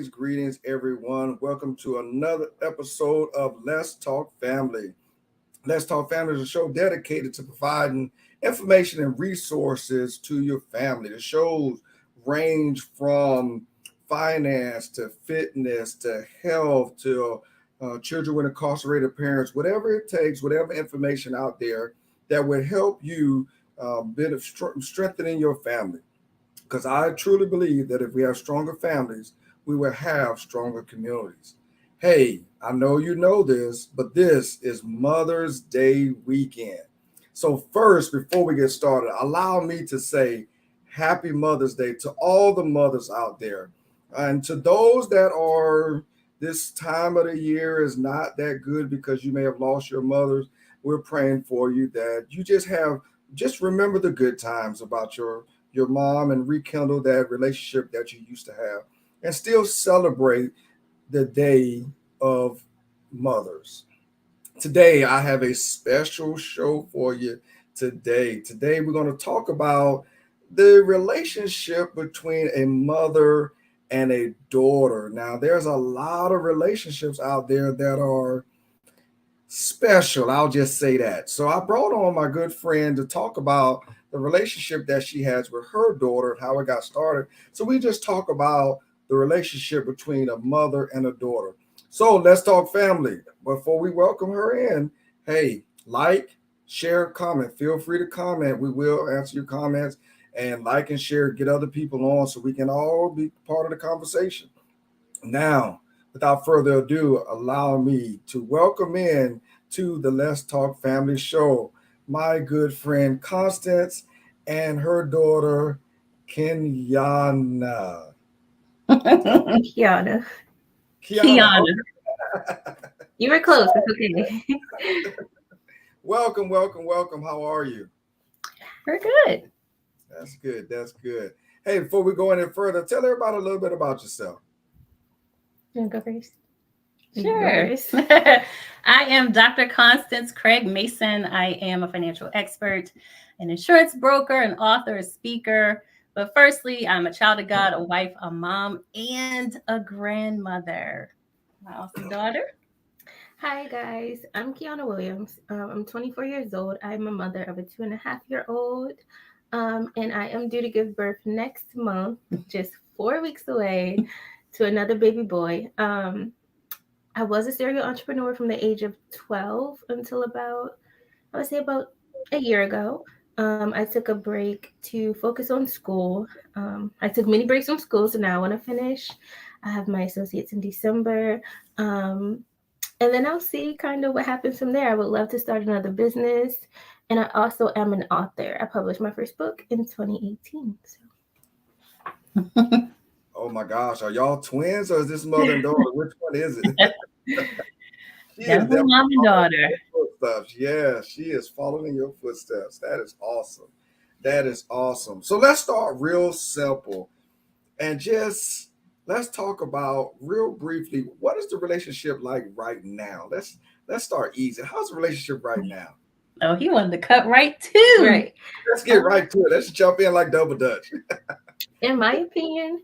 Greetings, everyone. Welcome to another episode of Let's Talk Family. Let's Talk Family is a show dedicated to providing information and resources to your family. The shows range from finance to fitness to health to children with incarcerated parents, whatever it takes, whatever information out there that would help you strengthening your family. Because I truly believe that if we have stronger families, we will have stronger communities. Hey, I know you know this, but this is Mother's Day weekend. So first, before we get started, allow me to say Happy Mother's Day to all the mothers out there. And to those that are, this time of the year is not that good because you may have lost your mothers. We're praying for you that you just remember the good times about your mom and rekindle that relationship that you used to have and still celebrate the Day of Mothers. Today, I have a special show for you today. Today, we're going to talk about the relationship between a mother and a daughter. Now, there's a lot of relationships out there that are special. I'll just say that. So I brought on my good friend to talk about the relationship that she has with her daughter and how it got started. So we just talk about the relationship between a mother and a daughter. So let's talk family. Before we welcome her in, hey, like, share, comment. Feel free to comment. We will answer your comments and like and share, get other people on so we can all be part of the conversation. Now, without further ado, allow me to welcome in to the Let's Talk Family show my good friend Constance and her daughter Kiana. Kiana. You were close. It's okay. Welcome. How are you? We're good. That's good. Hey, before we go any further, tell everybody a little bit about yourself. You want to go first? Sure. I am Dr. Constance Craig-Mason. I am a financial expert, an insurance broker, an author, a speaker. But firstly, I'm a child of God, a wife, a mom, and a grandmother. My awesome daughter. Hi, guys. I'm Kiana Williams. I'm 24 years old. I'm a mother of a 2.5-year-old. And I am due to give birth next month, just 4 weeks away, to another baby boy. I was a serial entrepreneur from the age of 12 until about a year ago. I took a break to focus on school. I took many breaks from school, so now I want to finish. I have my associates in December. And then I'll see kind of what happens from there. I would love to start another business. And I also am an author. I published my first book in 2018. So. Oh my gosh, are y'all twins or is this mother and daughter? Which one is it? She is mom and daughter. Footsteps. Yeah, she is following in your footsteps. That is awesome. So let's start real simple and just let's talk about real briefly what is the relationship like right now? Let's start easy. How's the relationship right now? Oh, he wanted to cut right to. Right. Let's get right to it. Let's jump in like double dutch. In my opinion,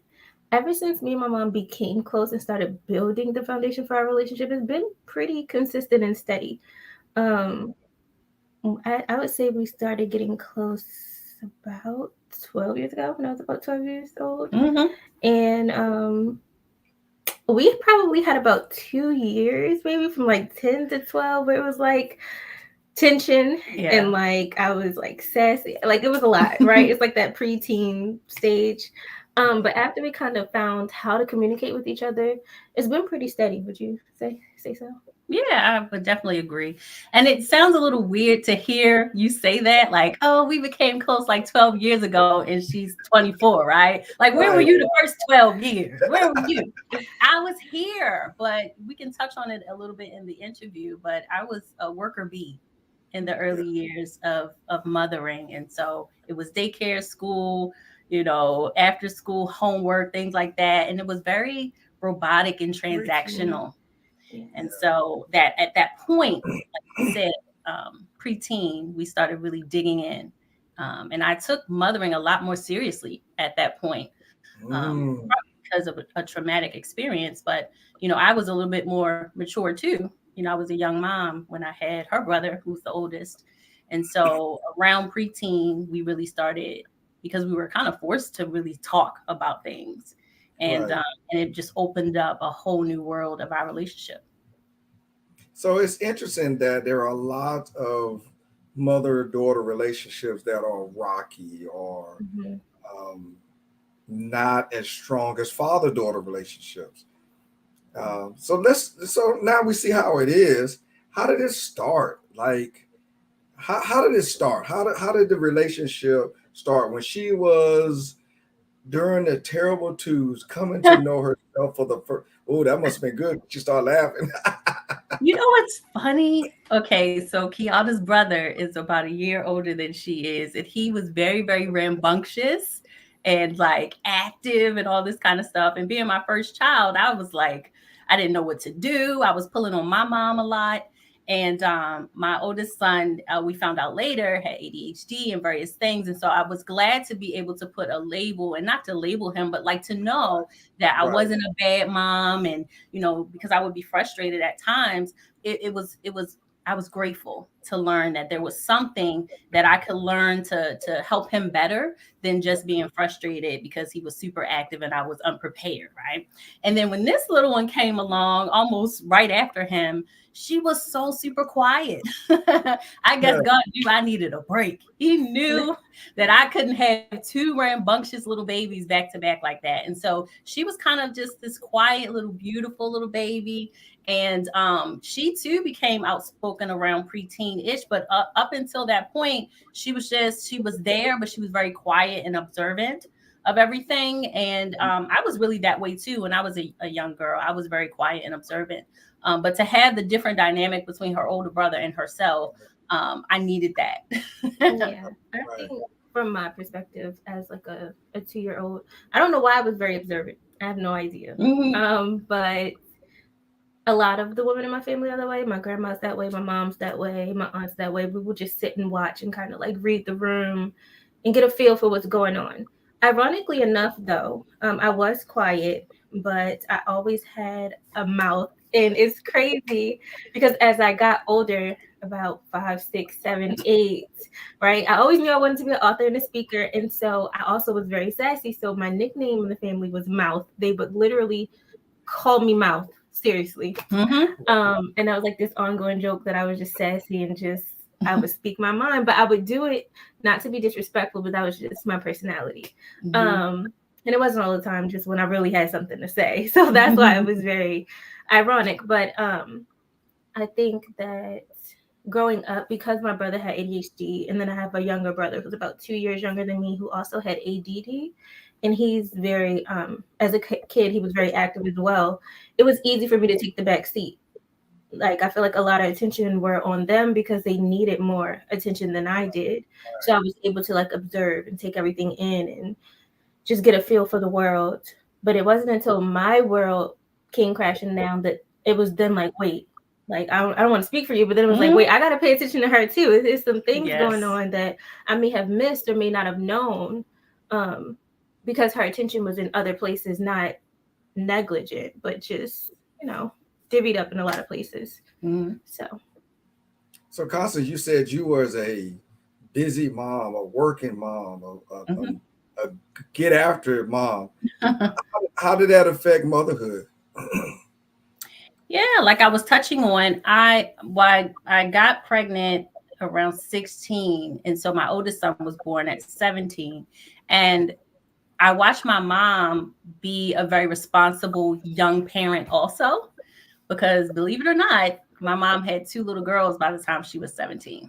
ever since me and my mom became close and started building the foundation for our relationship, it's been pretty consistent and steady. I would say we started getting close about 12 years ago when I was about 12 years old. Mm-hmm. And we probably had about 2 years, maybe from like 10 to 12, where it was like tension and like I was like sassy. Like it was a lot, right? It's like that preteen stage. But after we kind of found how to communicate with each other, it's been pretty steady. Would you say so? Yeah, I would definitely agree. And it sounds a little weird to hear you say that, like, oh, we became close like 12 years ago and she's 24, right? Like, where were you the first 12 years? Where were you? I was here, but we can touch on it a little bit in the interview, but I was a worker bee. in the early years of mothering. And so it was daycare, school, after school homework, things like that. And it was very robotic and transactional. And so that at that point, like you said, preteen, we started really digging in. And I took mothering a lot more seriously at that point, probably because of a traumatic experience. But, I was a little bit more mature too. I was a young mom when I had her brother, who's the oldest. And so around preteen, we really started, because we were kind of forced to really talk about things. And, and it just opened up a whole new world of our relationship. So it's interesting that there are a lot of mother-daughter relationships that are rocky or not as strong as father-daughter relationships. So now we see how it is. How did it start? Like, how did it start? How did the relationship start when she was during the terrible twos, coming to know herself for the first? Oh, that must have been good. She started laughing. You know what's funny? Okay, so Kiana's brother is about a year older than she is, and he was very, very rambunctious and like active and all this kind of stuff. And being my first child, I was like, I didn't know what to do. I was pulling on my mom a lot. And my oldest son, we found out later, had ADHD and various things. And so I was glad to be able to put a label, and not to label him, but like to know that I wasn't a bad mom. And, because I would be frustrated at times, I was grateful to learn that there was something that I could learn to help him better than just being frustrated because he was super active and I was unprepared, right? And then when this little one came along, almost right after him, she was so super quiet. I guess God knew I needed a break. He knew that I couldn't have two rambunctious little babies back to back like that. And so she was kind of just this quiet little, beautiful little baby. And she too became outspoken around preteen-ish, but up until that point, she was there, but she was very quiet and observant of everything. And I was really that way too. When I was a young girl, I was very quiet and observant. But to have the different dynamic between her older brother and herself, I needed that. Yeah, I think from my perspective as like a 2-year-old, I don't know why I was very observant. I have no idea. But a lot of the women in my family are that way. My grandma's that way. My mom's that way. My aunt's that way. We would just sit and watch and kind of like read the room and get a feel for what's going on. Ironically enough, though, I was quiet, but I always had a mouth. And it's crazy because as I got older, about 5, 6, 7, 8, right? I always knew I wanted to be an author and a speaker. And so I also was very sassy. So my nickname in the family was Mouth. They would literally call me Mouth. Seriously. And that was like this ongoing joke that I was just sassy and just I would speak my mind, but I would do it not to be disrespectful, but that was just my personality. And it wasn't all the time, just when I really had something to say. So that's why it was very ironic. But I think that growing up, because my brother had ADHD, and then I have a younger brother who's about 2 years younger than me who also had ADD. And he's very, as a kid, he was very active as well. It was easy for me to take the back seat. Like, I feel like a lot of attention were on them because they needed more attention than I did. So I was able to like observe and take everything in and just get a feel for the world. But it wasn't until my world came crashing down that it was then like, wait, like, I don't want to speak for you, but then it was like, wait, I got to pay attention to her too. There's some things going on that I may have missed or may not have known. Because her attention was in other places, not negligent, but just, divvied up in a lot of places. So Constance, you said you was a busy mom, a working mom, a get after it mom. How did that affect motherhood? Yeah, like I was touching on, I got pregnant around 16. And so my oldest son was born at 17. And I watched my mom be a very responsible young parent also, because believe it or not, my mom had 2 little girls by the time she was 17.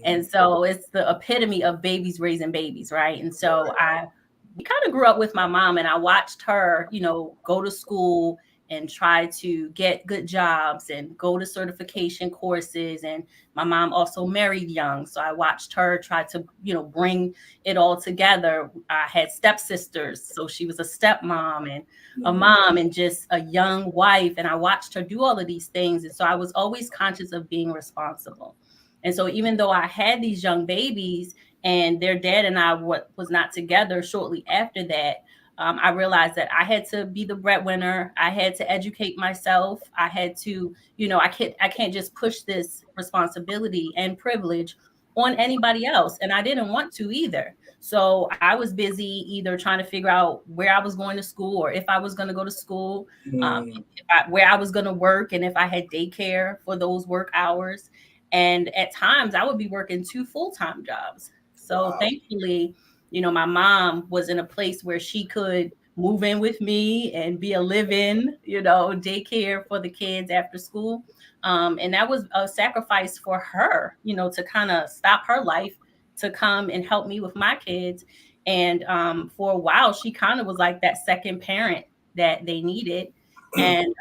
And so it's the epitome of babies raising babies, right? And so we kind of grew up with my mom, and I watched her, go to school and try to get good jobs and go to certification courses. And my mom also married young, so I watched her try to, bring it all together. I had stepsisters, so she was a stepmom and a mom and just a young wife, and I watched her do all of these things. And so I was always conscious of being responsible. And so even though I had these young babies and their dad and I was not together shortly after that, I realized that I had to be the breadwinner. I had to educate myself. I had to, I can't just push this responsibility and privilege on anybody else. And I didn't want to either. So I was busy either trying to figure out where I was going to school or if I was going to go to school, where I was going to work, and if I had daycare for those work hours. And at times I would be working 2 full-time jobs. So thankfully, my mom was in a place where she could move in with me and be a live-in, daycare for the kids after school. And that was a sacrifice for her, to kind of stop her life to come and help me with my kids. And for a while, she kind of was like that second parent that they needed. And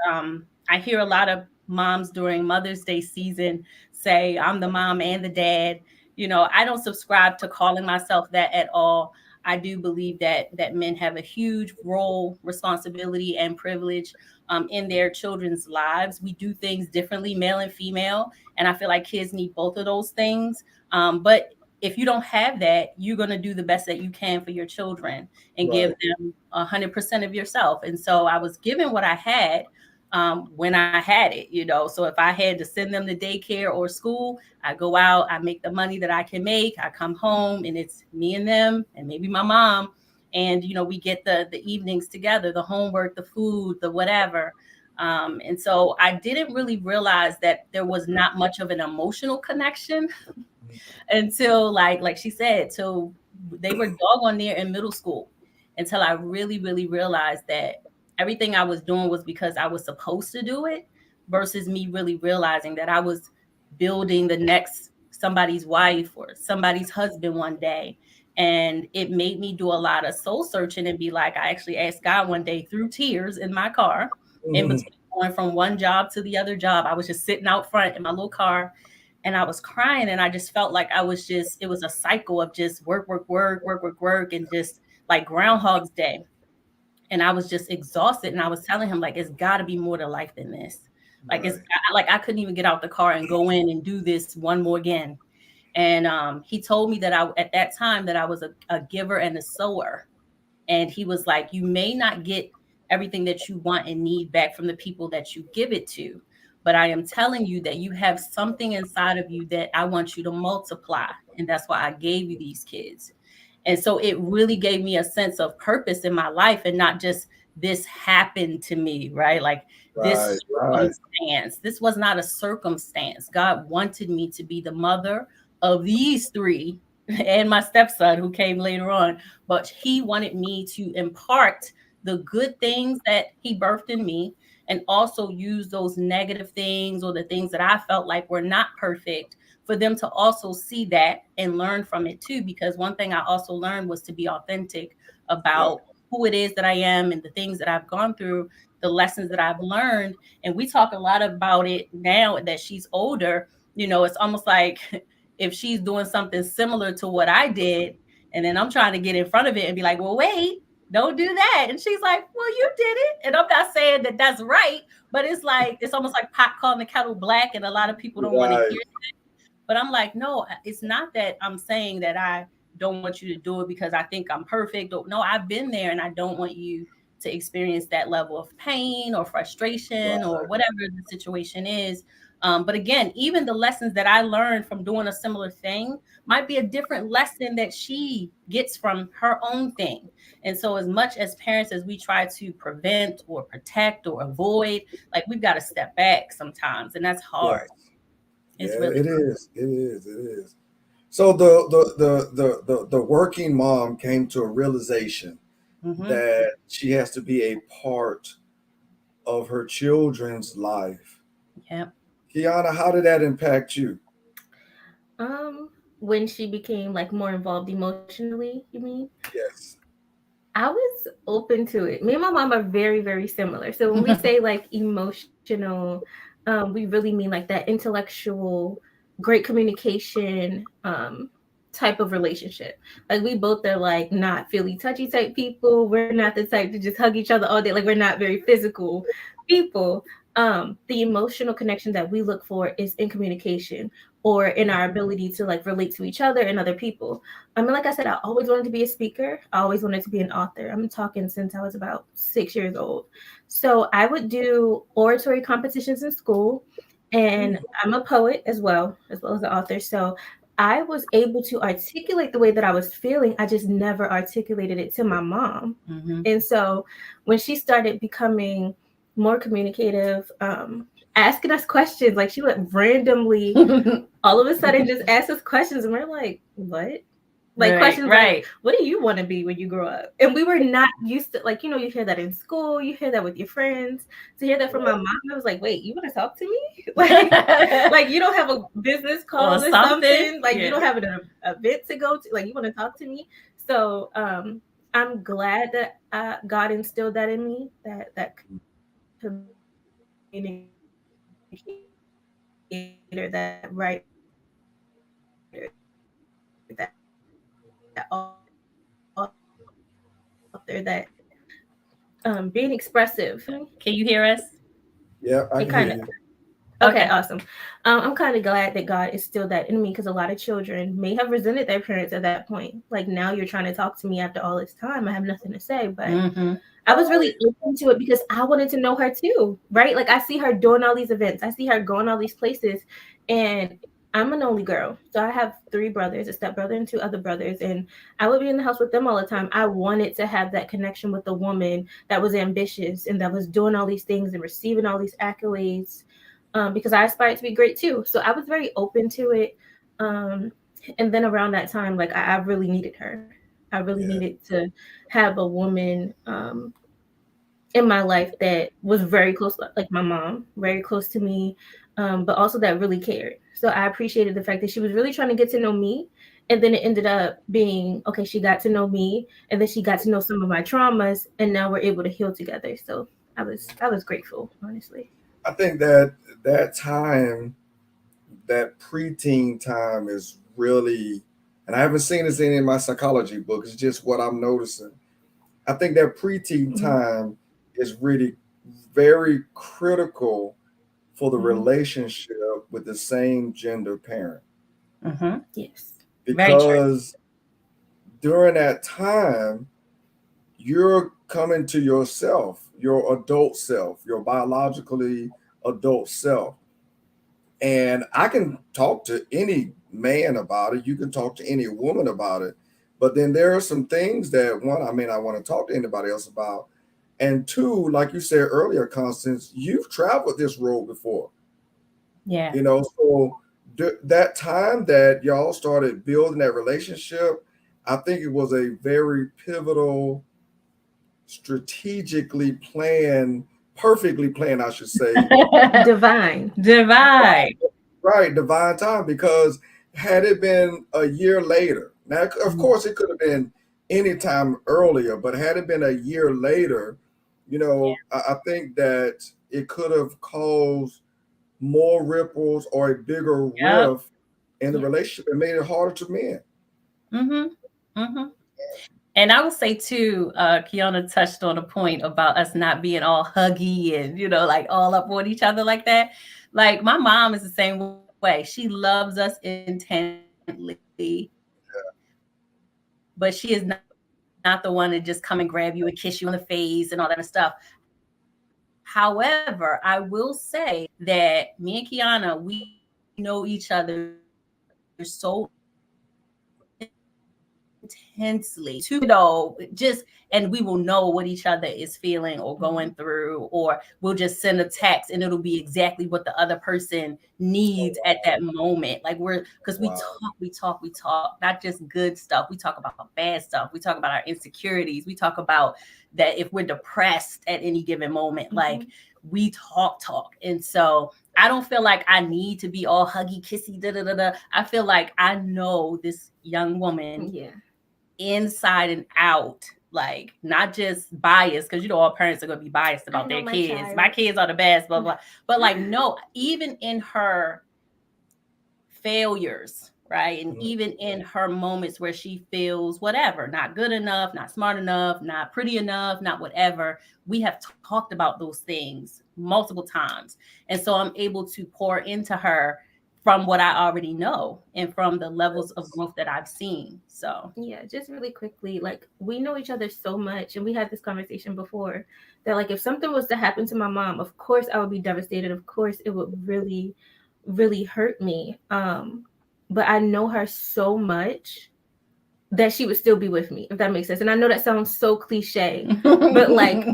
I hear a lot of moms during Mother's Day season say, I'm the mom and the dad. I don't subscribe to calling myself that at all. I do believe that men have a huge role, responsibility, and privilege in their children's lives. We do things differently, male and female, and I feel like kids need both of those things. But if you don't have that, you're going to do the best that you can for your children and give them 100% of yourself. And so I was given what I had when I had it, So if I had to send them to daycare or school, I go out, I make the money that I can make, I come home, and it's me and them and maybe my mom. And, we get the evenings together, the homework, the food, the whatever. And so I didn't really realize that there was not much of an emotional connection until like she said, till they were doggone near in middle school, until I really, really realized that everything I was doing was because I was supposed to do it versus me really realizing that I was building the next somebody's wife or somebody's husband one day. And it made me do a lot of soul searching and be like, I actually asked God one day through tears in my car, in between going from one job to the other job. I was just sitting out front in my little car and I was crying, and I just felt like it was a cycle of just work, work, work, work, work, work, and just like Groundhog's Day. And I was just exhausted. And I was telling him, like, it's got to be more to life than this. Like, I couldn't even get out the car and go in and do this one more again. And he told me that at that time that I was a giver and a sower. And he was like, you may not get everything that you want and need back from the people that you give it to, but I am telling you that you have something inside of you that I want you to multiply. And that's why I gave you these kids. And so it really gave me a sense of purpose in my life, and not just this happened to me, right? Like this circumstance. This was not a circumstance. God wanted me to be the mother of these 3 and my stepson who came later on. But he wanted me to impart the good things that he birthed in me, and also use those negative things or the things that I felt like were not perfect for them to also see that and learn from it too. Because one thing I also learned was to be authentic about who it is that I am and the things that I've gone through, the lessons that I've learned. And we talk a lot about it now that she's older. It's almost like if she's doing something similar to what I did, and then I'm trying to get in front of it and be like, well, wait, don't do that. And she's like, well, you did it. And I'm not saying that that's right, but it's like, it's almost like pot calling the kettle black. And a lot of people don't want to hear that. But I'm like, no, it's not that I'm saying that I don't want you to do it because I think I'm perfect. No, I've been there, and I don't want you to experience that level of pain or frustration or whatever the situation is. But again, even the lessons that I learned from doing a similar thing might be a different lesson that she gets from her own thing. And so as much as parents, as we try to prevent or protect or avoid, like we've got to step back sometimes, and that's hard. It is. So the working mom came to a realization that she has to be a part of her children's life. Yep. Kiana, how did that impact you? When she became like more involved emotionally, you mean? Yes. I was open to it. Me and my mom are very, very similar. So when we say like emotional, we really mean like that intellectual, great communication type of relationship. Like we both are like not feely touchy type people. We're not the type to just hug each other all day. Like we're not very physical people. The emotional connection that we look for is in communication or in our ability to like relate to each other and other people. I mean, like I said, I always wanted to be a speaker. I always wanted to be an author. I'm talking since I was about 6 years old. So I would do oratory competitions in school, and I'm a poet as well as an author. So I was able to articulate the way that I was feeling. I just never articulated it to my mom. And so when she started becoming more communicative, asking us questions, like she would randomly all of a sudden just ask us questions, and we're like, what? Like questions like, what do you want to be when you grow up? And we were not used to, like, you hear that in school, you hear that with your friends. To hear that from my mom, I was like, wait, you want to talk to me? like you don't have a business call or something? Like you don't have an event to go to? Like you want to talk to me? So I'm glad that God instilled that in me, that communicator, that writer, that author, that being expressive. Can you hear us? Yeah, I can hear you. Okay, awesome. I'm kind of glad that God instilled that in me, because a lot of children may have resented their parents at that point. Like, now you're trying to talk to me after all this time. I have nothing to say. But I was really open to it because I wanted to know her too, right? Like, I see her doing all these events. I see her going all these places. And I'm an only girl. So I have 3 brothers, a stepbrother and 2 other brothers. And I would be in the house with them all the time. I wanted to have that connection with a woman that was ambitious and that was doing all these things and receiving all these accolades. Because I aspired to be great too. So I was very open to it. And then around that time, like I really needed her. I really needed to have a woman in my life that was very close, like my mom, very close to me, but also that really cared. So I appreciated the fact that she was really trying to get to know me. And then it ended up being, okay, she got to know me, and then she got to know some of my traumas, and now we're able to heal together. So I was grateful, honestly. I think that time, that preteen time, is really, and I haven't seen this in any of my psychology books, it's just what I'm noticing. I think that preteen time is really very critical for the relationship with the same gender parent. Yes. Because during that time, you're coming to yourself, your adult self, your biologically adult self. And I can talk to any man about it. You can talk to any woman about it. But then there are some things that, one, I may not want to talk to anybody else about. And 2, like you said earlier, Constance, you've traveled this road before. Yeah. So that time that y'all started building that relationship, I think it was a very pivotal, strategically planned, perfectly planned, I should say. Divine. Right, divine time. Because had it been a year later, now, of course, it could have been any time earlier, but had it been a year later, I think that it could have caused more ripples or a bigger rift in the relationship and made it harder to mend. And I would say too, Kiana touched on a point about us not being all huggy and, like all up on each other like that. Like my mom is the same way. She loves us intently, but she is not the one to just come and grab you and kiss you in the face and all that stuff. However, I will say that me and Kiana, we know each other so intensely and we will know what each other is feeling or going through, or we'll just send a text and it'll be exactly what the other person needs at that moment. Like because we talk, not just good stuff. We talk about bad stuff. We talk about our insecurities. We talk about that if we're depressed at any given moment, like we talk. And so I don't feel like I need to be all huggy, kissy, I feel like I know this young woman inside and out. like not just biased, because all parents are going to be biased about their kids. My kids are the best, blah, blah. But like, no, even in her failures, right? And even in her moments where she feels whatever, not good enough, not smart enough, not pretty enough, not whatever, we have talked about those things multiple times. And so I'm able to pour into her from what I already know and from the levels of growth that I've seen. So yeah, just really quickly, like we know each other so much, and we had this conversation before that like if something was to happen to my mom, of course I would be devastated. Of course it would really, really hurt me. But I know her so much that she would still be with me, if that makes sense. And I know that sounds so cliche, but like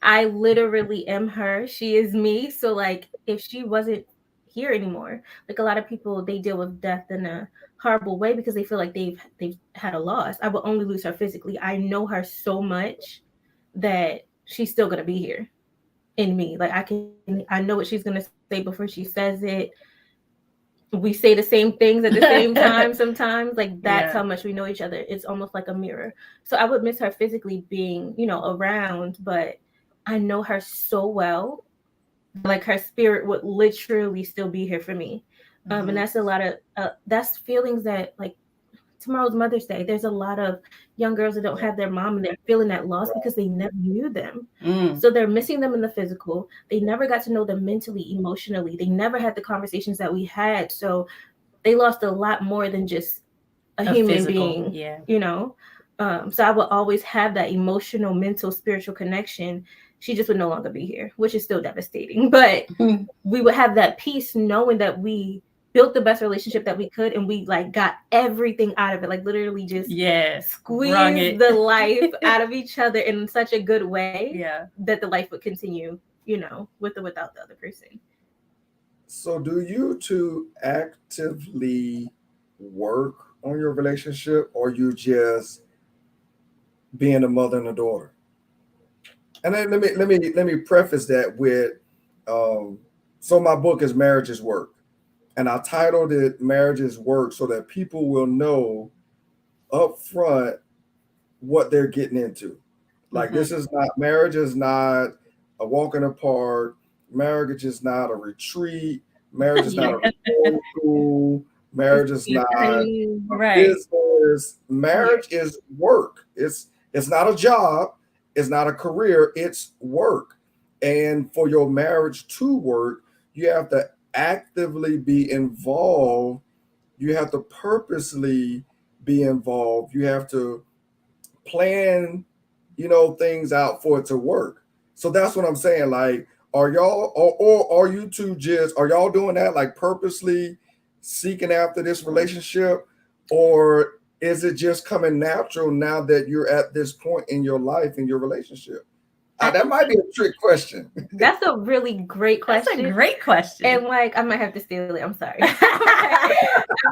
I literally am her. She is me. So like if she wasn't here anymore, like a lot of people, they deal with death in a horrible way because they feel like they've had a loss. I will only lose her physically. I know her so much that she's still gonna be here in me. Like I know what she's gonna say before she says it. We say the same things at the same time sometimes. Like that's how much we know each other. It's almost like a mirror. So I would miss her physically being, around, but I know her so well. Like her spirit would literally still be here for me. And that's a lot of that's feelings that like tomorrow's Mother's Day. There's a lot of young girls that don't have their mom and they're feeling that loss because they never knew them. So they're missing them in the physical. They never got to know them mentally, emotionally. They never had the conversations that we had. So they lost a lot more than just a human being, so I will always have that emotional, mental, spiritual connection. She just would no longer be here, which is still devastating. But we would have that peace knowing that we built the best relationship that we could, and we like got everything out of it, like literally just squeezed the life out of each other in such a good way that the life would continue, with or without the other person. So do you two actively work on your relationship, or you just being a mother and a daughter? And then let me preface that with so my book is Marriage is Work. And I titled it Marriage is Work so that people will know up front what they're getting into. Like this is not, marriage is not a walk in the park. Marriage is not a retreat. Marriage is not a resort school. Marriage is not a business. Marriage is work. It's not a job. It's not a career. It's work. And for your marriage to work, you have to actively be involved. You have to purposely be involved. You have to plan, things out for it to work. So that's what I'm saying. Like, are y'all or are you two just, are y'all doing that like purposely seeking after this relationship, or is it just coming natural now that you're at this point in your life, in your relationship? That might be a trick question. That's a really great question. That's a great question. And like, I might have to steal it. I'm sorry. I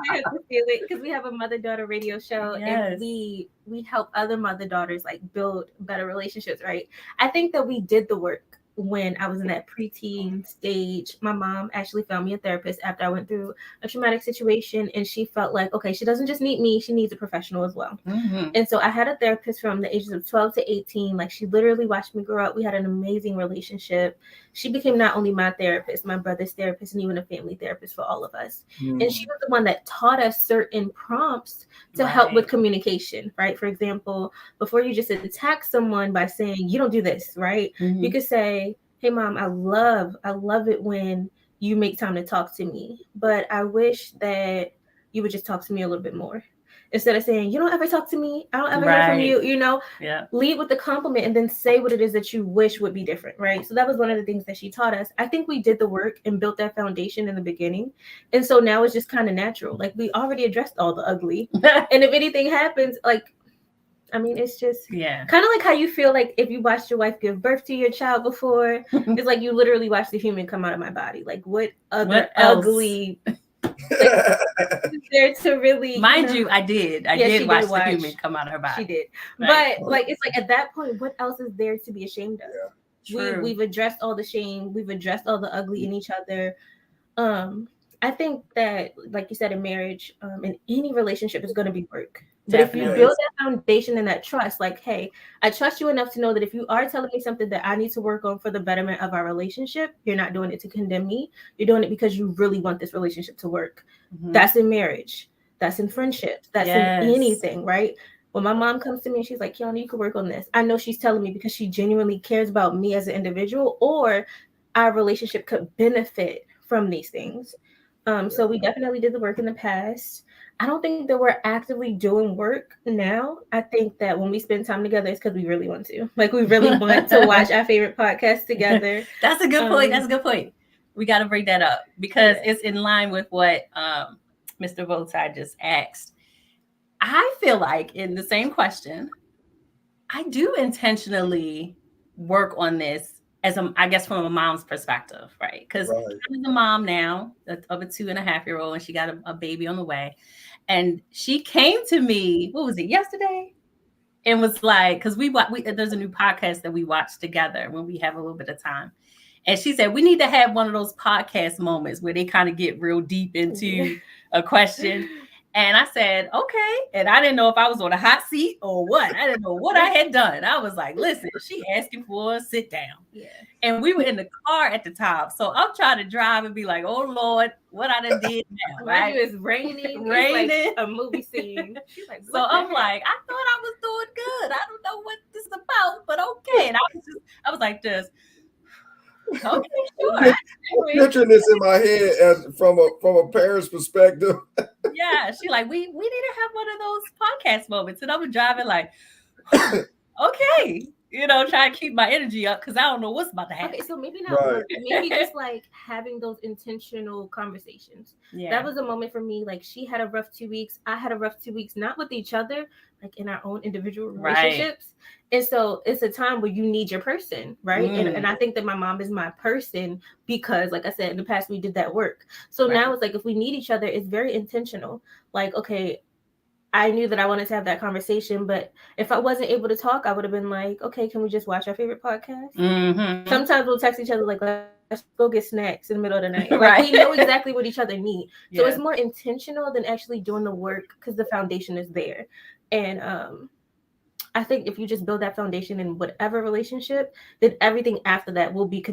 might have to steal it because we have a mother-daughter radio show, and we help other mother-daughters like build better relationships, right? I think that we did the work when I was in that preteen stage. My mom actually found me a therapist after I went through a traumatic situation, and she felt like, okay, she doesn't just need me, she needs a professional as well. And so I had a therapist from the ages of 12 to 18. Like she literally watched me grow up. We had an amazing relationship. She became not only my therapist, my brother's therapist, and even a family therapist for all of us. And she was the one that taught us certain prompts to help with communication, right? For example, before you just attack someone by saying, you don't do this, right? You could say, hey mom, I love it when you make time to talk to me, but I wish that you would just talk to me a little bit more. Instead of saying, you don't ever talk to me, I don't ever hear from you, lead with the compliment and then say what it is that you wish would be different, right? So that was one of the things that she taught us. I think we did the work and built that foundation in the beginning. And so now it's just kind of natural. Like we already addressed all the ugly. And if anything happens, like, I mean, it's just kind of like how you feel like if you watched your wife give birth to your child before, it's like you literally watched the human come out of my body. Like what other ugly is there to really, mind you, I did watch the human come out of her body. She did. Right. But like, it's like at that point, what else is there to be ashamed of? We've addressed all the shame. We've addressed all the ugly in each other. I think that, like you said, in marriage, in any relationship, is going to be work. But if you Definitely. build that foundation and that trust, like, hey, I trust you enough to know that if you are telling me something that I need to work on for the betterment of our relationship, you're not doing it to condemn me. You're doing it because you really want this relationship to work. That's in marriage. That's in friendships. That's in anything, right? When my mom comes to me and she's like, Kiana, you can work on this, I know she's telling me because she genuinely cares about me as an individual, or our relationship could benefit from these things. So we definitely did the work in the past. I don't think that we're actively doing work now. I think that when we spend time together, it's because we really want to. Like, we really want to watch our favorite podcast together. That's a good point. That's a good point. We got to bring that up because it's in line with what Mr. Voltaire just asked. I feel like in the same question, I do intentionally work on this as I guess from a mom's perspective, right? Because I'm the mom now of a 2.5-year-old, and she got a baby on the way. And she came to me, what was it, yesterday? And was like, because there's a new podcast that we watch together when we have a little bit of time. And she said, we need to have one of those podcast moments where they kind of get real deep into a question. And I said, okay. And I didn't know if I was on a hot seat or what. I didn't know what I had done. I was like, listen, she asking for a sit down. Yeah. And we were in the car at the time. So I'm trying to drive and be like, oh, Lord, what I done did now, right? It's raining. Raining. It's like a movie scene. She's like, so I'm like, I thought I was doing good. I don't know what this is about, but okay. And I was like this. Okay, sure. I'm picturing this in my head as from a parent's perspective. Yeah, she like, we need to have one of those podcast moments. And I'm driving like, okay, try to keep my energy up because I don't know what's about to happen. Okay, so maybe not work, maybe just like having those intentional conversations. Yeah. That was a moment for me. Like, she had a rough 2 weeks. I had a rough 2 weeks, not with each other, like in our own individual relationships. Right. And so it's a time where you need your person, right? And I think that my mom is my person because, like I said, in the past, we did that work. So now it's like, if we need each other, it's very intentional. Like, okay, I knew that I wanted to have that conversation, but if I wasn't able to talk, I would have been like, okay, can we just watch our favorite podcast? Sometimes we'll text each other like, let's go get snacks in the middle of the night. Like, we know exactly what each other need. So it's more intentional than actually doing the work because the foundation is there. And I think if you just build that foundation in whatever relationship, then everything after that will be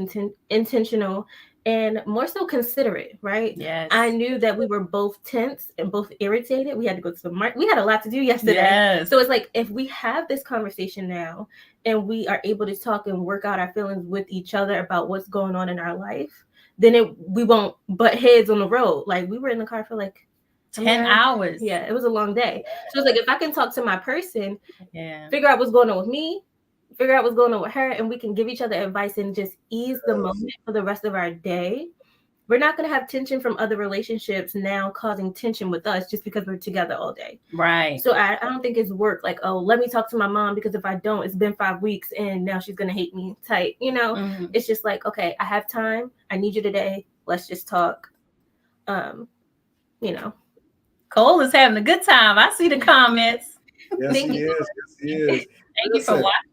intentional and more so considerate, right? Yes. I knew that we were both tense and both irritated. We had to go to the market. We had a lot to do yesterday. Yes. So it's like, if we have this conversation now and we are able to talk and work out our feelings with each other about what's going on in our life, then we won't butt heads on the road. Like, we were in the car for like 10 hours. Yeah, it was a long day. So it's like, if I can talk to my person, figure out what's going on with me, figure out what's going on with her, and we can give each other advice and just ease the moment for the rest of our day, we're not going to have tension from other relationships now causing tension with us just because we're together all day. Right. So I don't think it's work like, oh, let me talk to my mom because if I don't, it's been 5 weeks and now she's going to hate me type. It's just like, okay, I have time. I need you today. Let's just talk. Cole is having a good time. I see the comments. Yes, he is. Yes, he is. Thank you for watching.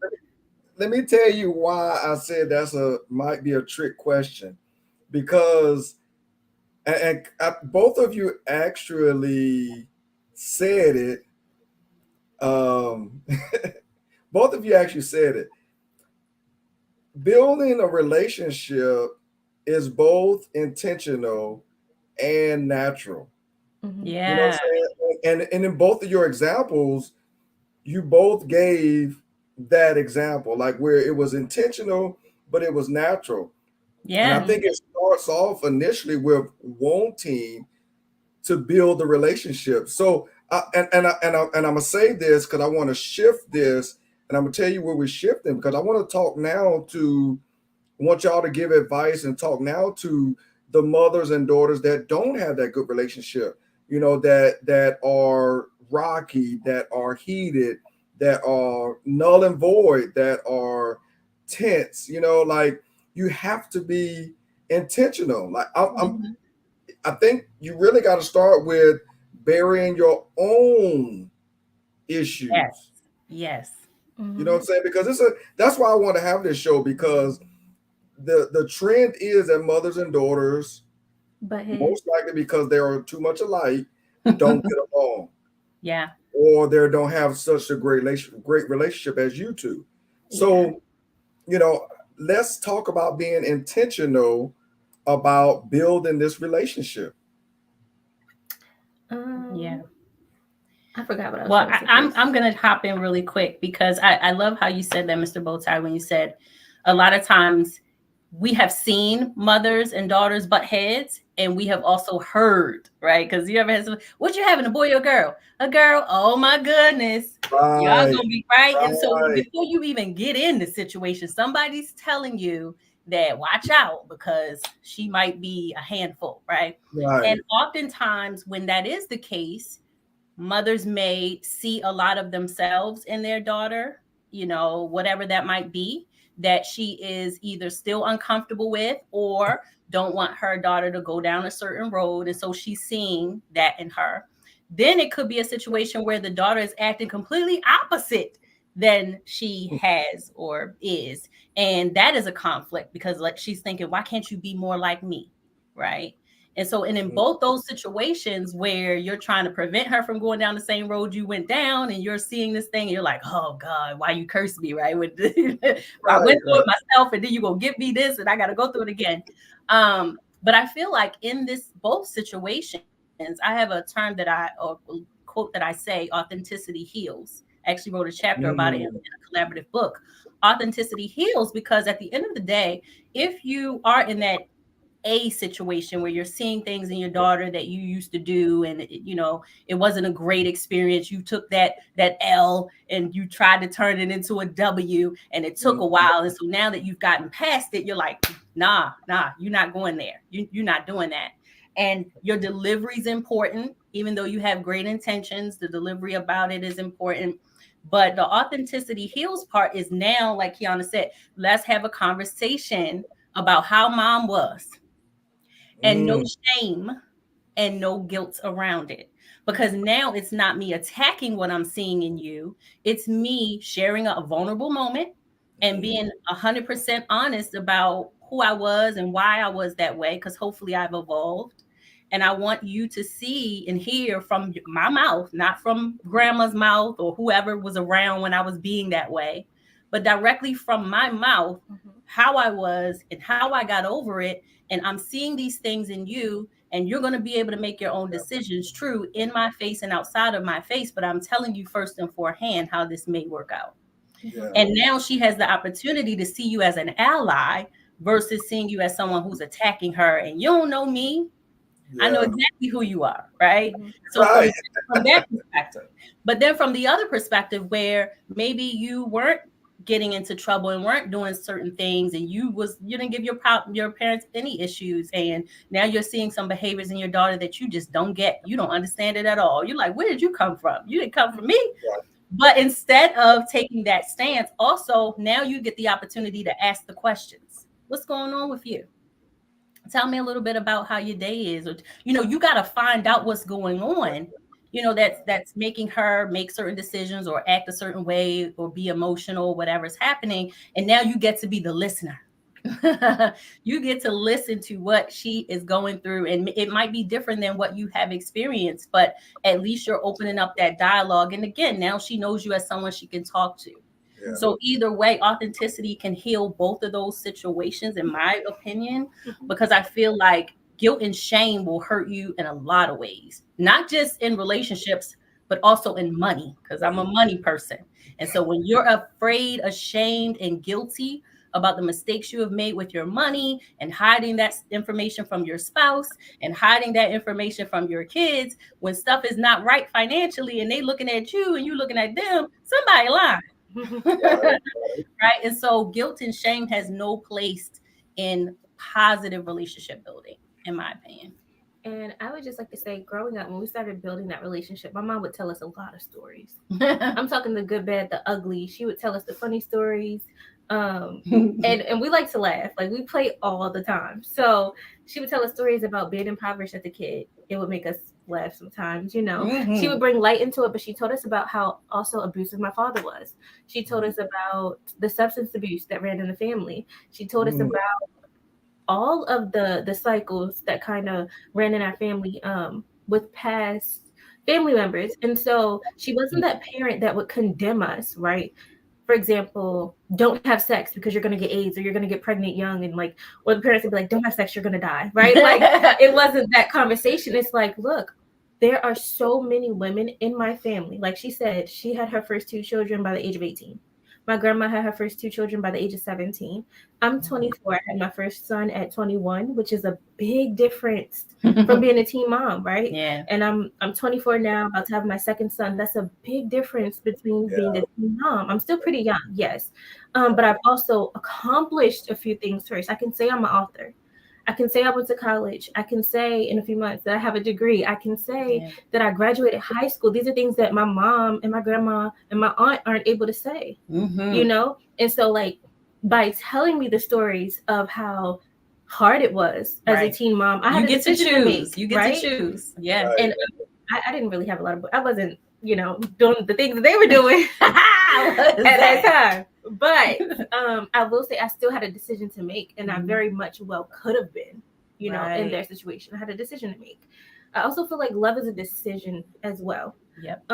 Let me tell you why I said might be a trick question, because both of you actually said it. Both of you actually said it. Building a relationship is both intentional and natural. Yeah. You know what I'm saying? And in both of your examples, you both gave that example, like where it was intentional, but it was natural. Yeah. And I think it starts off initially with wanting to build the relationship. So, I'm gonna say this because I want to shift this, and I'm gonna tell you where we're shifting, because I want to talk now I want y'all to give advice and talk now to the mothers and daughters that don't have that good relationship, that are rocky, that are heated, that are null and void, that are tense. Like, you have to be intentional. Like, I think you really got to start with burying your own issues. Yes. You know what I'm saying? Because that's why I want to have this show, because the trend is that mothers and daughters But most likely because they are too much alike, don't get along. Yeah. Or they don't have such a great relationship as you two. So, let's talk about being intentional about building this relationship. Yeah. I forgot what I was Well, going to say. I'm going to hop in really quick because I love how you said that, Mr. Bowtie, when you said a lot of times we have seen mothers and daughters butt heads, and we have also heard, right? Because you ever had somebody, what you having, a boy or a girl? A girl. Oh my goodness. Right, Y'all gonna be right. right. And so before you even get in the situation, somebody's telling you that watch out because she might be a handful, right? And oftentimes when that is the case, mothers may see a lot of themselves in their daughter, whatever that might be, that she is either still uncomfortable with or don't want her daughter to go down a certain road. And so she's seeing that in her. Then it could be a situation where the daughter is acting completely opposite than she has or is. And that is a conflict because like she's thinking, why can't you be more like me? Right. And so, and in both those situations where you're trying to prevent her from going down the same road you went down, and you're seeing this thing, and you're like, oh God, why you curse me, right? I went through it myself, and then you gonna give me this, and I got to go through it again. But I feel like in both situations, I have a term or quote that I say, authenticity heals. I actually wrote a chapter about it in a collaborative book. Authenticity heals because at the end of the day, if you are in that a situation where you're seeing things in your daughter that you used to do and it wasn't a great experience, you took that L and you tried to turn it into a W and it took a while, and so now that you've gotten past it, you're like, nah, you're not going there, you're not doing that. And your delivery is important. Even though you have great intentions, the delivery about it is important. But the authenticity heals part is now, like Kiana said, let's have a conversation about how mom was. And no shame and no guilt around it. Because now it's not me attacking what I'm seeing in you. It's me sharing a vulnerable moment and being 100% honest about who I was and why I was that way, because hopefully I've evolved. And I want you to see and hear from my mouth, not from grandma's mouth or whoever was around when I was being that way, but directly from my mouth, how I was and how I got over it. And I'm seeing these things in you, and you're going to be able to make your own decisions, true, in my face and outside of my face. But I'm telling you first and forehand how this may work out. Yeah. And now she has the opportunity to see you as an ally versus seeing you as someone who's attacking her. And you don't know me. Yeah. I know exactly who you are, right? So from that perspective. But then from the other perspective, where maybe you weren't getting into trouble and weren't doing certain things, and you didn't give your parents any issues, and now you're seeing some behaviors in your daughter that you just don't get. You don't understand it at all. You're like, where did you come from? You didn't come from me. Yeah. But instead of taking that stance, also now you get the opportunity to ask the questions. What's going on with you? Tell me a little bit about how your day is. Or, you got to find out what's going on, that's making her make certain decisions or act a certain way or be emotional, whatever's happening. And now you get to be the listener. You get to listen to what she is going through. And it might be different than what you have experienced, but at least you're opening up that dialogue. And again, now she knows you as someone she can talk to. Yeah. So either way, authenticity can heal both of those situations, in my opinion, because I feel like guilt and shame will hurt you in a lot of ways, not just in relationships, but also in money, because I'm a money person. And so when you're afraid, ashamed, and guilty about the mistakes you have made with your money and hiding that information from your spouse and hiding that information from your kids, when stuff is not right financially and they looking at you and you looking at them, somebody lying. Right. And so guilt and shame has no place in positive relationship building, in my opinion. And I would just like to say, growing up, when we started building that relationship, my mom would tell us a lot of stories. I'm talking the good, bad, the ugly. She would tell us the funny stories. And we like to laugh. Like, we play all the time. So she would tell us stories about being impoverished as a kid. It would make us laugh sometimes, She would bring light into it, but she told us about how also abusive my father was. She told us about the substance abuse that ran in the family. She told us about all of the cycles that kind of ran in our family with past family members. And so she wasn't that parent that would condemn us, right? For example, don't have sex because you're going to get AIDS or you're going to get pregnant young, and like, or the parents would be like, don't have sex, you're going to die, right? Like, it wasn't that conversation. It's like, look, there are so many women in my family. Like she said, she had her first 2 children by the age of 18. My grandma had her first 2 children by the age of 17. I'm 24. I had my first son at 21, which is a big difference from being a teen mom, right? Yeah. And I'm 24 now, about to have my second son. That's a big difference between being a teen mom. I'm still pretty young, yes. But I've also accomplished a few things first. I can say I'm an author. I can say I went to college. I can say in a few months that I have a degree. I can say that I graduated high school. These are things that my mom and my grandma and my aunt aren't able to say, you know? And so like by telling me the stories of how hard it was as a teen mom, I had a decision to make. You get to choose. Yeah. And I didn't really have a lot of, I wasn't, you know, doing the things that they were doing at that time. But I will say I still had a decision to make, and I very much well could have been, you know, in their situation. I had a decision to make. I also feel like love is a decision as well. Yep.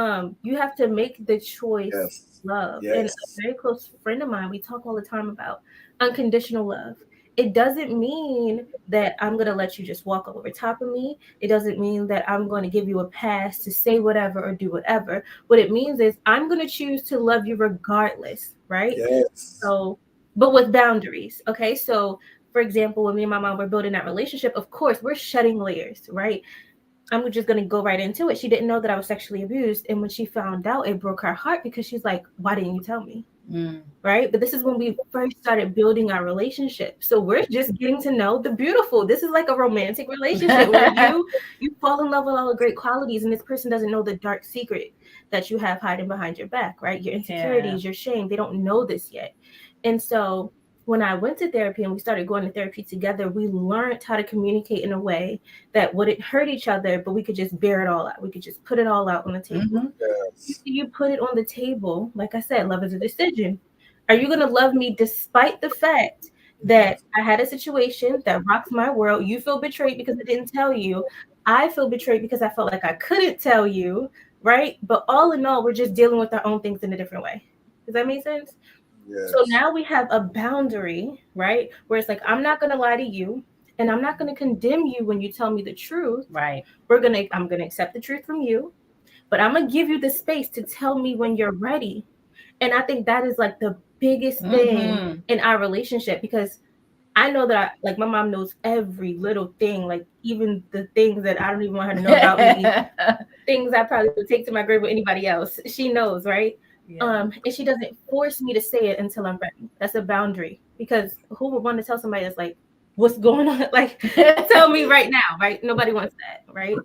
You have to make the choice to love. And a very close friend of mine, we talk all the time about unconditional love. It doesn't mean that I'm going to let you just walk over top of me. It doesn't mean that I'm going to give you a pass to say whatever or do whatever. What it means is I'm going to choose to love you regardless, right? Yes. So, but with boundaries, okay? So, for example, when me and my mom were building that relationship, of course, we're shedding layers, right? I'm just going to go right into it. She didn't know that I was sexually abused. And when she found out, it broke her heart because she's like, why didn't you tell me? Right? But this is when we first started building our relationship. So we're just getting to know the beautiful. This is like a romantic relationship where you fall in love with all the great qualities, and this person doesn't know the dark secret that you have hiding behind your back, right? Your insecurities, your shame. They don't know this yet. And so when I went to therapy and we started going to therapy together, we learned how to communicate in a way that wouldn't hurt each other, but we could just bear it all out. We could just put it all out on the table. You put it on the table. Like I said, love is a decision. Are you going to love me despite the fact that I had a situation that rocks my world? You feel betrayed because I didn't tell you. I feel betrayed because I felt like I couldn't tell you, right? But all in all, we're just dealing with our own things in a different way. Does that make sense? Yes. So now we have a boundary, right? Where it's like, I'm not going to lie to you, and I'm not going to condemn you when you tell me the truth. Right. I'm going to accept the truth from you, but I'm going to give you the space to tell me when you're ready. And I think that is like the biggest thing in our relationship, because I know that like my mom knows every little thing, like even the things that I don't even want her to know about me, things I probably would take to my grave with anybody else. She knows, right? And she doesn't force me to say it until I'm ready. That's a boundary, because who would want to tell somebody that's like, what's going on? Like, tell me right now, right? Nobody wants that, right?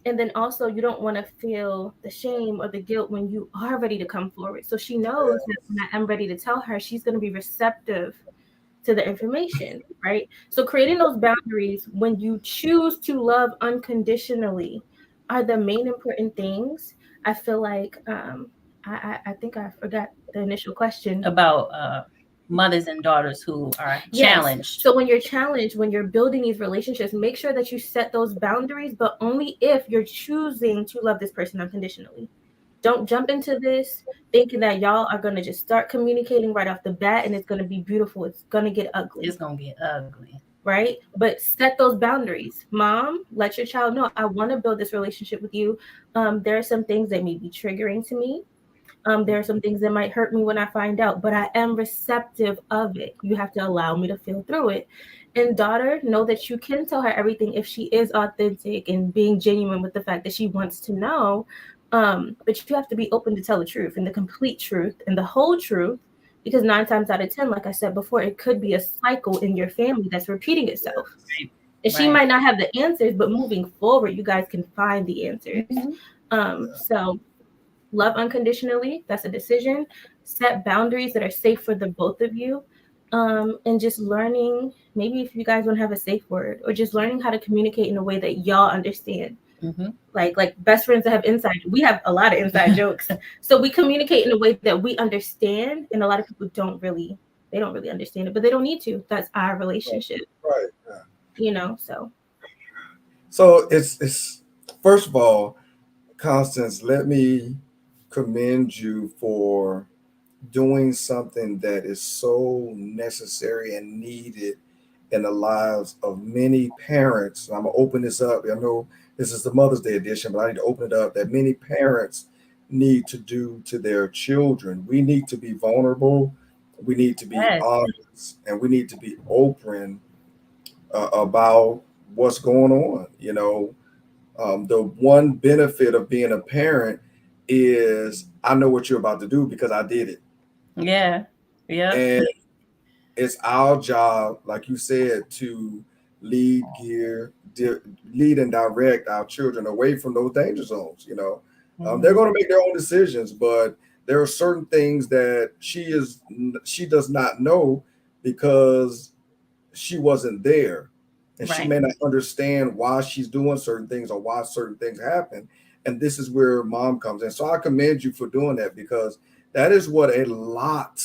And then also you don't want to feel the shame or the guilt when you are ready to come forward. So she knows that when I'm ready to tell her, she's going to be receptive to the information, right? So creating those boundaries when you choose to love unconditionally are the main important things. I feel like I think I forgot the initial question about mothers and daughters who are challenged. So when you're challenged, when you're building these relationships, make sure that you set those boundaries, but only if you're choosing to love this person unconditionally. Don't jump into this thinking that y'all are going to just start communicating right off the bat and it's going to be beautiful. It's going to get ugly. It's going to get ugly. Right? But set those boundaries. Mom, let your child know, I want to build this relationship with you. There are some things that may be triggering to me. There are some things that might hurt me when I find out, but I am receptive of it. You have to allow me to feel through it. And daughter, know that you can tell her everything if she is authentic and being genuine with the fact that she wants to know. But you have to be open to tell the truth and the complete truth and the whole truth, because 9 times out of 10, like I said before, it could be a cycle in your family that's repeating itself. Right. And she might not have the answers, but moving forward, you guys can find the answers. So love unconditionally, that's a decision. Set boundaries that are safe for the both of you. And just learning, maybe if you guys want to have a safe word, or just learning how to communicate in a way that y'all understand. Like best friends that have we have a lot of inside jokes. So we communicate in a way that we understand, and a lot of people don't really they don't really understand it, but they don't need to. That's our relationship. Right. So it's first of all, Constance, let me commend you for doing something that is so necessary and needed in the lives of many parents. I'm gonna open this up. I know this is the Mother's Day edition, but I need to open it up that many parents need to do to their children. We need to be vulnerable, we need to be Yes. honest, and we need to be open about what's going on. The one benefit of being a parent is I know what you're about to do because I did it. Yeah. Yeah. And it's our job, like you said, to lead lead and direct our children away from those danger zones. They're going to make their own decisions, but there are certain things that she does not know because she wasn't there, and she Right. may not understand why she's doing certain things or why certain things happen. And this is where mom comes in. So I commend you for doing that, because that is what a lot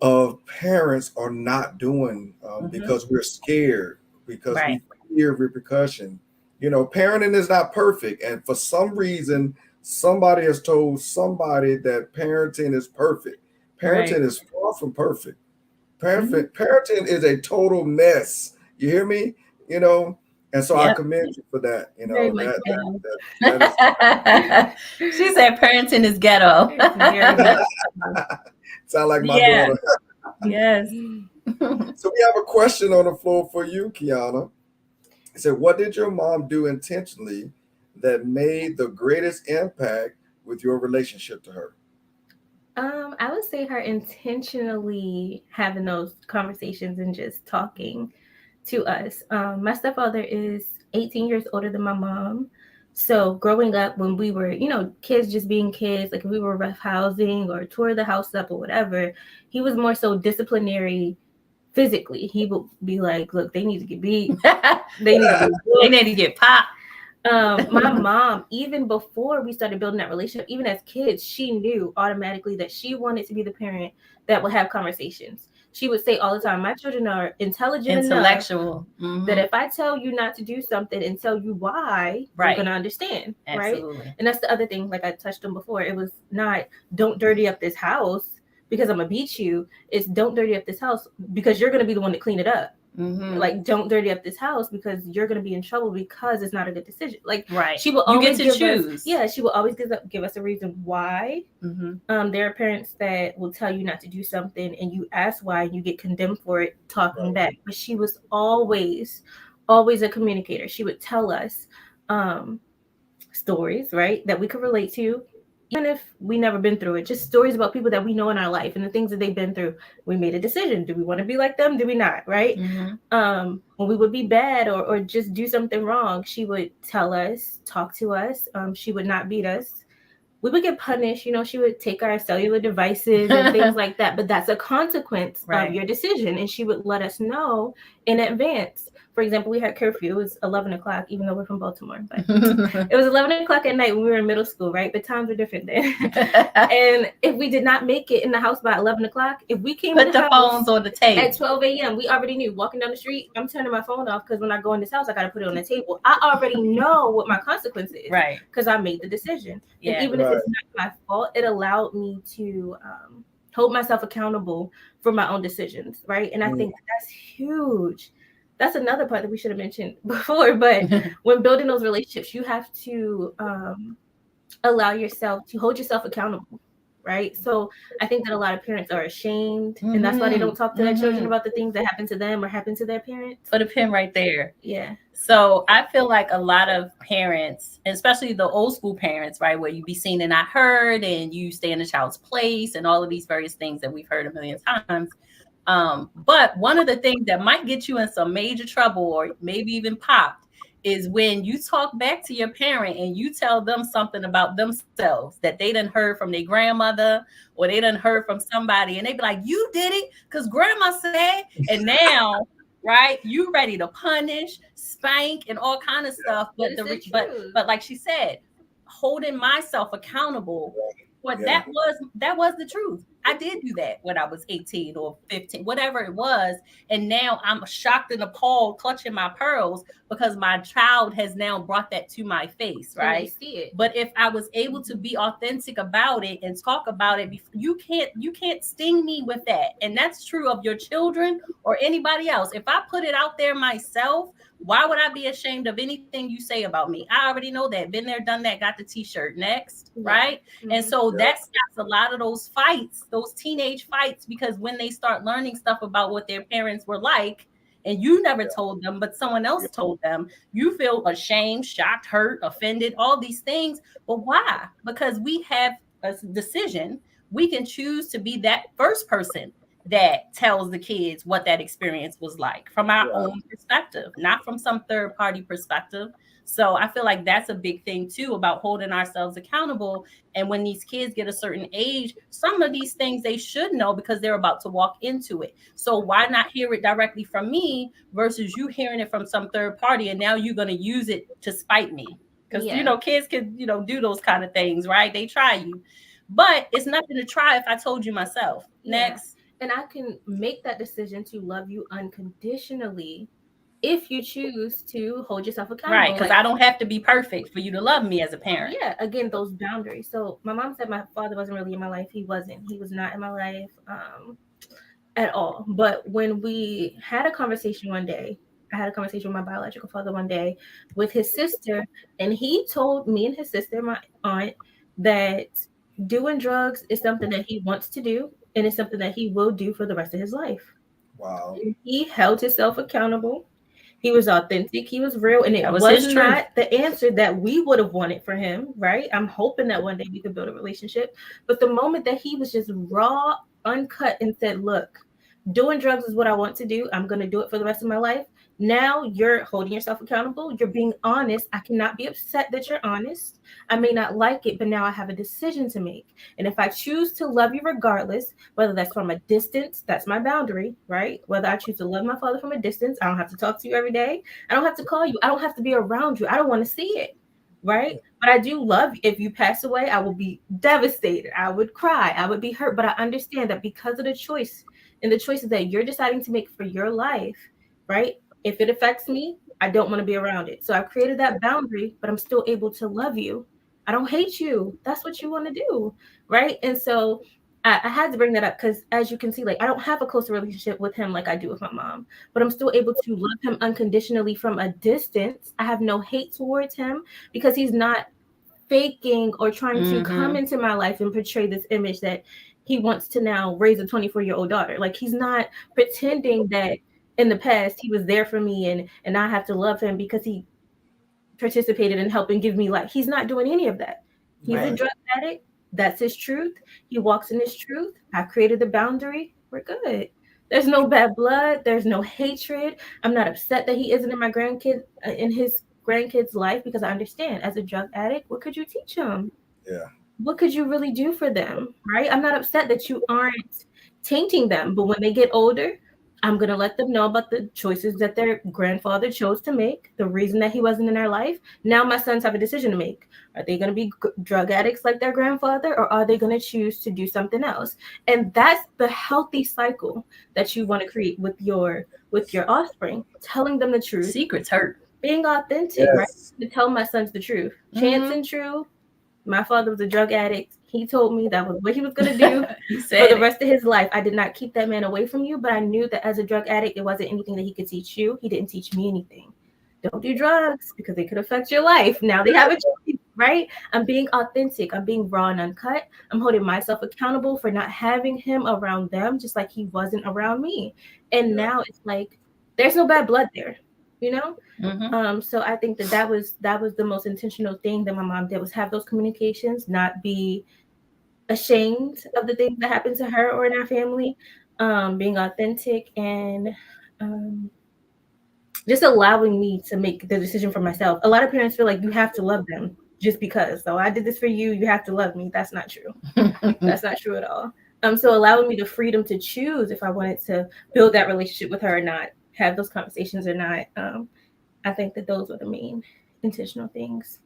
of parents are not doing, because we're scared, because Right. we fear repercussion. Parenting is not perfect, and for some reason somebody has told somebody that parenting is perfect. Parenting Right. is far from perfect. Parenting is a total mess. You hear me? And so I Yep. commend you for that. Very much That is She said parenting is ghetto. It's very much sound like my Yeah. daughter. Yes. So we have a question on the floor for you, Kiana. It said, what did your mom do intentionally that made the greatest impact with your relationship to her? I would say her intentionally having those conversations and just talking to us. My stepfather is 18 years older than my mom. So growing up, when we were, kids just being kids, like if we were roughhousing or tore the house up or whatever, he was more so disciplinary physically. He would be like, look, they need to get beat. They need to get popped. my mom, even before we started building that relationship, even as kids, she knew automatically that she wanted to be the parent that would have conversations. She would say all the time, my children are Intellectual. enough that if I tell you not to do something and tell you why, you're going to understand. Absolutely. Right. And that's the other thing, like I touched on before, it was not don't dirty up this house because I'm going to beat you. It's don't dirty up this house because you're going to be the one to clean it up. Like, don't dirty up this house because you're going to be in trouble because it's not a good decision. Like, she will always give choose. She will always give us a reason why. There are parents that will tell you not to do something and you ask why and you get condemned for it, talking back. But she was always a communicator. She would tell us stories, right, that we could relate to, even if we never been through it, just stories about people that we know in our life and the things that they've been through. We made a decision. Do we want to be like them? Do we not? Right. When we would be bad or just do something wrong, she would tell us, talk to us. She would not beat us. We would get punished. She would take our cellular devices and things like that. But that's a consequence of your decision. And she would let us know in advance. For example, we had curfew. It was 11 o'clock, even though we're from Baltimore. But it was 11 o'clock at night when we were in middle school, right? But times were different then. And if we did not make it in the house by 11 o'clock, if we came to the phones on the table at 12 a.m., we already knew. Walking down the street, I'm turning my phone off because when I go in this house, I got to put it on the table. I already know what my consequence is. Right. Because I made the decision. Yeah. And even if it's not my fault, it allowed me to hold myself accountable for my own decisions, right? And I think that's huge. That's another part that we should have mentioned before. But when building those relationships, you have to allow yourself to hold yourself accountable, right? So I think that a lot of parents are ashamed, and that's why they don't talk to their children about the things that happen to them or happen to their parents. Put a pin right there. Yeah. So I feel like a lot of parents, especially the old school parents, right, where you be seen and not heard, and you stay in the child's place, and all of these various things that we've heard a million times. But one of the things that might get you in some major trouble or maybe even popped is when you talk back to your parent and you tell them something about themselves that they done heard from their grandmother or they done heard from somebody, and they be like, you did it because grandma said, and now, right, you ready to punish, spank, and all kind of stuff. But but like she said, holding myself accountable, that was the truth. I did do that when I was 18 or 15, whatever it was. And now I'm shocked and appalled, clutching my pearls because my child has now brought that to my face, And they right? see it. But if I was able to be authentic about it and talk about it, you can't sting me with that. And that's true of your children or anybody else. If I put it out there myself, why would I be ashamed of anything you say about me? I already know that. Been there, done that, got the t-shirt. Next, right? And so that stops a lot of those fights, those teenage fights, because when they start learning stuff about what their parents were like, and you never told them, but someone else told them, you feel ashamed, shocked, hurt, offended, all these things. But why? Because we have a decision. We can choose to be that first person that tells the kids what that experience was like from our own perspective, not from some third party perspective. So I feel like that's a big thing too about holding ourselves accountable. And when these kids get a certain age, some of these things they should know because they're about to walk into it. So why not hear it directly from me versus you hearing it from some third party, and now you're going to use it to spite me? Because kids can do those kind of things, right? They try you, but it's nothing to try if I told you myself. Next. And I can make that decision to love you unconditionally if you choose to hold yourself accountable. Right, because I don't have to be perfect for you to love me as a parent. Yeah, again, those boundaries. So my mom said my father wasn't really in my life. He was not in my life at all. But when we had a conversation one day, I had a conversation with my biological father one day with his sister, and he told me and his sister, my aunt, that doing drugs is something that he wants to do, and it's something that he will do for the rest of his life. Wow. And he held himself accountable. He was authentic. He was real. And it was not the answer that we would have wanted for him, right? I'm hoping that one day we could build a relationship. But the moment that he was just raw, uncut, and said, look, doing drugs is what I want to do. I'm going to do it for the rest of my life. Now you're holding yourself accountable. You're being honest. I cannot be upset that you're honest. I may not like it, but now I have a decision to make. And if I choose to love you regardless, whether that's from a distance, that's my boundary, right? Whether I choose to love my father from a distance, I don't have to talk to you every day. I don't have to call you. I don't have to be around you. I don't want to see it, right? But I do love you. If you pass away, I will be devastated. I would cry. I would be hurt. But I understand that because of the choice and the choices that you're deciding to make for your life, right? If it affects me, I don't want to be around it. So I've created that boundary, but I'm still able to love you. I don't hate you. That's what you want to do, right? And so I had to bring that up because, as you can see, like I don't have a closer relationship with him like I do with my mom, but I'm still able to love him unconditionally from a distance. I have no hate towards him because he's not faking or trying to come into my life and portray this image that he wants to now raise a 24-year-old daughter. Like he's not pretending that in the past he was there for me and I have to love him because he participated in helping give me life. He's not doing any of that. He's a drug addict. That's his truth. He walks in his truth. I created the boundary. We're good. There's no bad blood. There's no hatred. I'm not upset that he isn't in my his grandkids' life because I understand as a drug addict, what could you teach him? Yeah. What could you really do for them, right? I'm not upset that you aren't tainting them, but when they get older, I'm going to let them know about the choices that their grandfather chose to make, the reason that he wasn't in their life. Now my sons have a decision to make. Are they going to be drug addicts like their grandfather, or are they going to choose to do something else? And that's the healthy cycle that you want to create with your offspring, telling them the truth. Secrets hurt. Being authentic, right? To tell my sons the truth. Chance and true. My father was a drug addict. He told me that was what he was going to do for the rest of his life. I did not keep that man away from you, but I knew that as a drug addict, it wasn't anything that he could teach you. He didn't teach me anything. Don't do drugs because they could affect your life. Now they have a choice, right? I'm being authentic. I'm being raw and uncut. I'm holding myself accountable for not having him around them, just like he wasn't around me. And now it's like, there's no bad blood there. You know, so I think that was the most intentional thing that my mom did, was have those communications, not be ashamed of the things that happened to her or in our family, being authentic and just allowing me to make the decision for myself. A lot of parents feel like you have to love them just because. So I did this for you, you have to love me. That's not true. That's not true at all. So allowing me the freedom to choose if I wanted to build that relationship with her or not, have those conversations or not. I think that those were the main intentional things.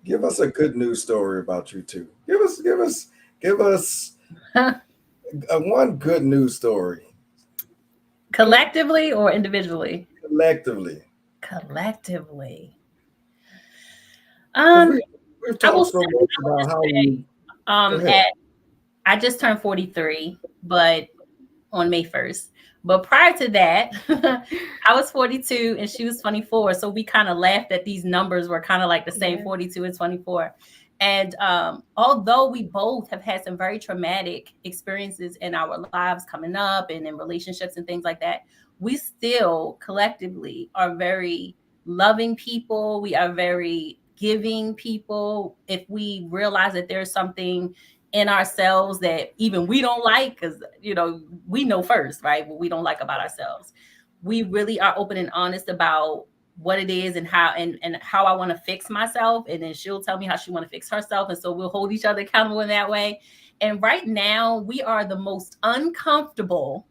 Give us a good news story about you two. Give us One good news story. Collectively or individually? Collectively. Collectively. 'Cause I we've will talked so much about how we. Go ahead. I just turned 43, but on May 1st. But prior to that, I was 42 and she was 24. So we kind of laughed that these numbers were kind of like the same, 42 and 24. And although we both have had some very traumatic experiences in our lives coming up and in relationships and things like that, we still collectively are very loving people. We are very giving people. If we realize that there's something in ourselves that even we don't like, because we know first, right, what we don't like about ourselves, we really are open and honest about what it is and how I want to fix myself, and then she'll tell me how she want to fix herself, and so we'll hold each other accountable in that way. And right now we are the most uncomfortable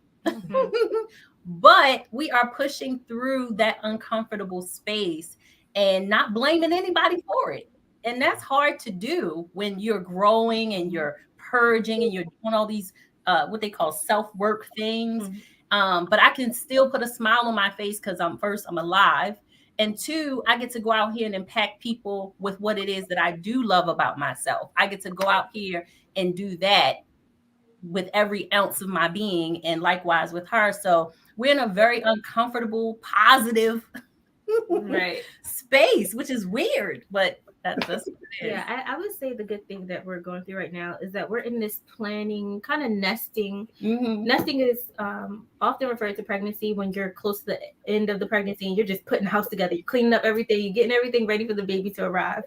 but we are pushing through that uncomfortable space and not blaming anybody for it. And that's hard to do when you're growing and you're purging and you're doing all these what they call self-work things. But I can still put a smile on my face because I'm alive. And two, I get to go out here and impact people with what it is that I do love about myself. I get to go out here and do that with every ounce of my being, and likewise with her. So we're in a very uncomfortable, positive space, which is weird, but that's what it is. Yeah, I would say the good thing that we're going through right now is that we're in this planning, kind of nesting. Nesting is often referred to pregnancy when you're close to the end of the pregnancy and you're just putting the house together, you're cleaning up everything, you're getting everything ready for the baby to arrive.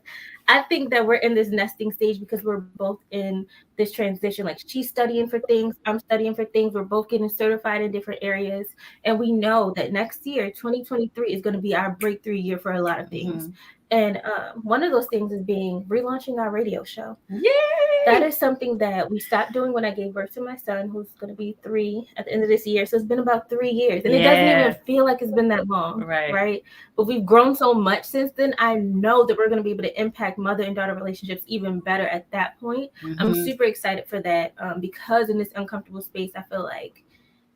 I think that we're in this nesting stage because we're both in this transition. Like, she's studying for things, I'm studying for things, we're both getting certified in different areas. And we know that next year, 2023, is going to be our breakthrough year for a lot of things. And one of those things is relaunching our radio show. Yay! That is something that we stopped doing when I gave birth to my son, who's going to be 3 at the end of this year. So it's been about 3 years. And it doesn't even feel like it's been that long. Right? But we've grown so much since then. I know that we're going to be able to impact mother and daughter relationships even better at that point. I'm super excited for that because in this uncomfortable space, I feel like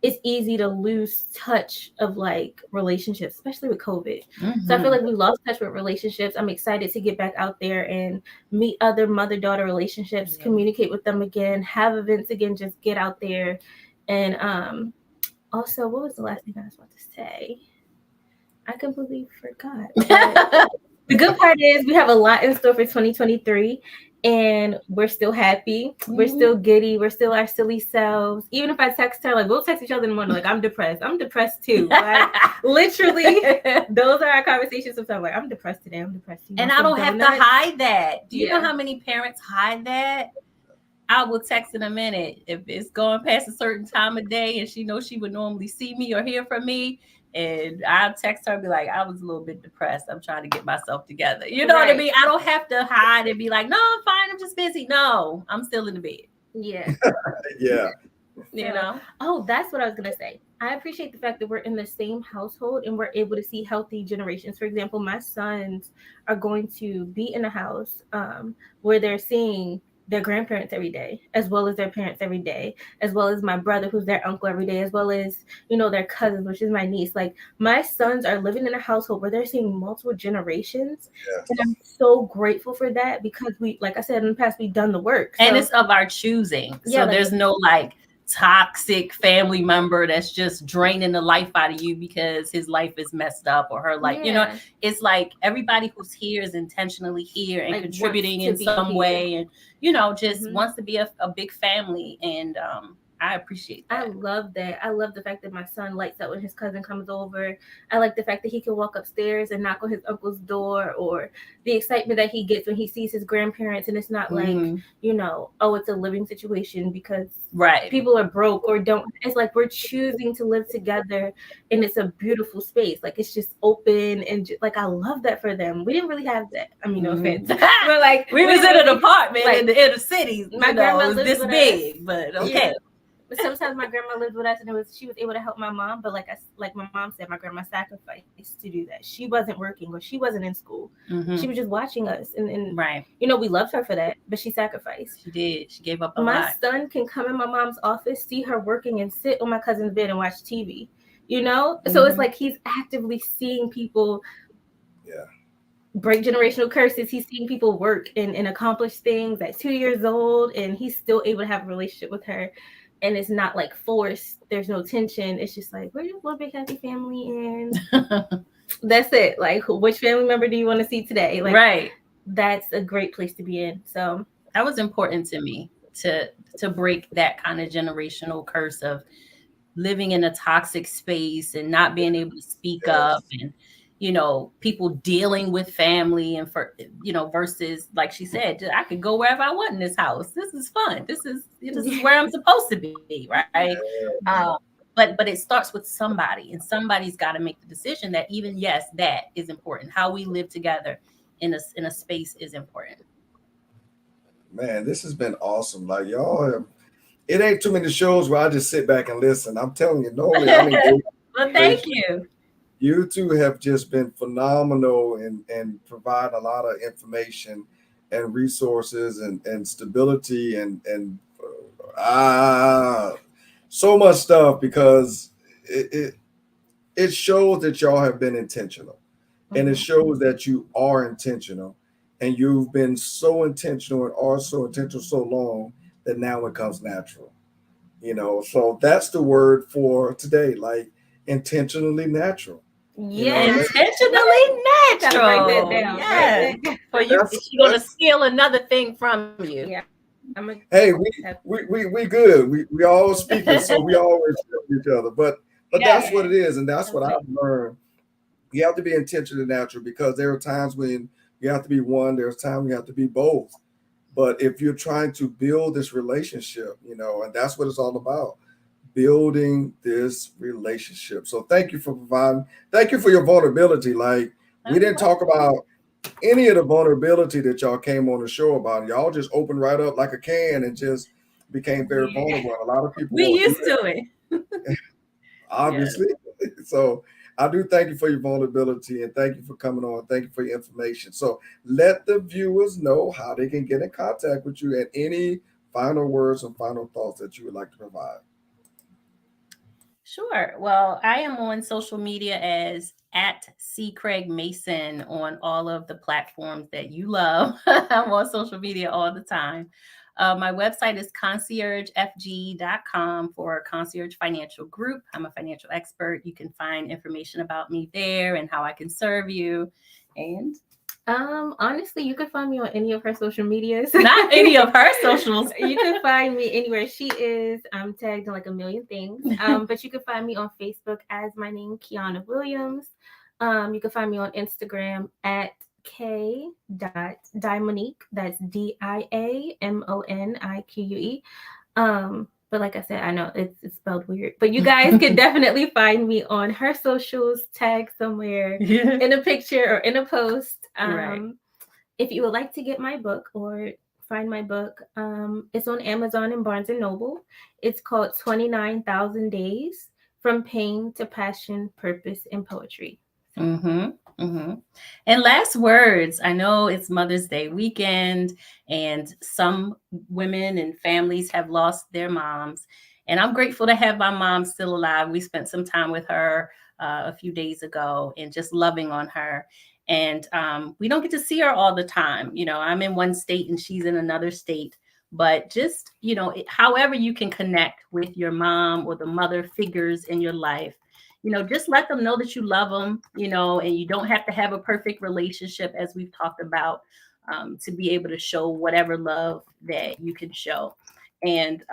it's easy to lose touch of like relationships, especially with COVID. So I feel like we lost touch with relationships. I'm excited to get back out there and meet other mother-daughter relationships, communicate with them again, have events again, just get out there. And also, what was the last thing I was about to say? I completely forgot. The good part is we have a lot in store for 2023. And we're still happy. We're still giddy. We're still our silly selves. Even if I text her, like, we'll text each other in the morning, like, I'm depressed. I'm depressed too. Like, literally, those are our conversations sometimes. Like, I'm depressed today. I'm depressed. And I don't have to hide that. Do you know how many parents hide that? I will text in a minute if it's going past a certain time of day and she knows she would normally see me or hear from me. And I'll text her and be like, I was a little bit depressed. I'm trying to get myself together. You know what I mean? I don't have to hide and be like, no, I'm fine. I'm just busy. No, I'm still in the bed. Yeah. You know? Oh, that's what I was going to say. I appreciate the fact that we're in the same household and we're able to see healthy generations. For example, my sons are going to be in a house where they're seeing their grandparents every day, as well as their parents every day, as well as my brother, who's their uncle every day, as well as, their cousins, which is my niece. Like, my sons are living in a household where they're seeing multiple generations. And I'm so grateful for that because we, like I said, in the past, we've done the work. And it's of our choosing. So there's no toxic family member that's just draining the life out of you because his life is messed up or her life, it's like everybody who's here is intentionally here and contributing in some way and, just wants to be a big family. And I appreciate that. I love that. I love the fact that my son lights up when his cousin comes over. I like the fact that he can walk upstairs and knock on his uncle's door, or the excitement that he gets when he sees his grandparents. And it's not like, it's a living situation because people are broke or don't. It's like we're choosing to live together and it's a beautiful space. Like, it's just open and I love that for them. We didn't really have that. I mean, no offense. But we was in an apartment in the inner cities. My grandma was this big, but okay. sometimes my grandma lived with us, and she was able to help my mom. But like my mom said, my grandma sacrificed to do that. She wasn't working or she wasn't in school. Mm-hmm. She was just watching us, and Right. you know, we loved her for that, but she sacrificed. She did. She gave up a My lot. son can come in my mom's office, see her working, and sit on my cousin's bed and watch TV. You know, so it's like he's actively seeing people break generational curses. He's seeing people work and accomplish things at 2 years old, and he's still able to have a relationship with her. And it's not like forced. There's no tension. It's just like, we're just one big happy family, and that's it. Like, which family member do you want to see today? Like, right. That's a great place to be in. So that was important to me to break that kind of generational curse of living in a toxic space and not being able to speak up, and you know, people dealing with family, and for, you know, versus, like she said, I could go wherever I want in this house. This is fun. This is where I'm supposed to be, right? But it starts with somebody, and somebody's got to make the decision that even, yes, that is important. How we live together in a space is important. Man, this has been awesome. Like, y'all have, it ain't too many shows where I just sit back and listen. I'm telling you, normally I'm engaged. Well, thank you. You two have just been phenomenal and provide a lot of information and resources and stability and so much stuff, because it shows that y'all have been intentional, and it shows that you are intentional, and you've been so intentional and are so intentional so long that now it comes natural. You know, so that's the word for today, like intentionally natural. yeah, intentionally natural. Write that down. Yes. For you, she's gonna steal another thing from you. Yeah. Hey, we good. We all speaking, so we always help each other. But that's what it is, and that's what I've learned. You have to be intentionally natural, because there are times when you have to be one. There's times when you have to be both. But if you're trying to build this relationship, you know, and that's what it's all about, building this relationship. So thank you for providing. Thank you for your vulnerability. Like, we didn't talk about any of the vulnerability that y'all came on the show about. Y'all just opened right up like a can and just became very vulnerable. A lot of people we used to it. Obviously. So I do thank you for your vulnerability, and thank you for coming on. Thank you for your information. So let the viewers know how they can get in contact with you, and any final words and final thoughts that you would like to provide. Sure. Well, I am on social media as @C.Craig-Mason on all of the platforms that you love. I'm on social media all the time. My website is conciergefg.com for Concierge Financial Group. I'm a financial expert. You can find information about me there and how I can serve you. And honestly, you can find me on any of her social medias. Not any of her socials. You can find me anywhere she is. I'm tagged in like a million things. But you can find me on Facebook as my name, Kiana Williams. You can find me on Instagram at k.diamonique. That's DIAMONIQUE. But like I said, I know it's spelled weird, but you guys can definitely find me on her socials, tag somewhere in a picture or in a post. If you would like to get my book or find my book, it's on Amazon and Barnes & Noble. It's called 29,000 Days from Pain to Passion, Purpose, and Poetry. And last words. I know it's Mother's Day weekend, and some women and families have lost their moms. And I'm grateful to have my mom still alive. We spent some time with her a few days ago and just loving on her. And we don't get to see her all the time. You know, I'm in one state and she's in another state. But just, you know, however you can connect with your mom or the mother figures in your life, you know, just let them know that you love them, you know, and you don't have to have a perfect relationship, as we've talked about, to be able to show whatever love that you can show. And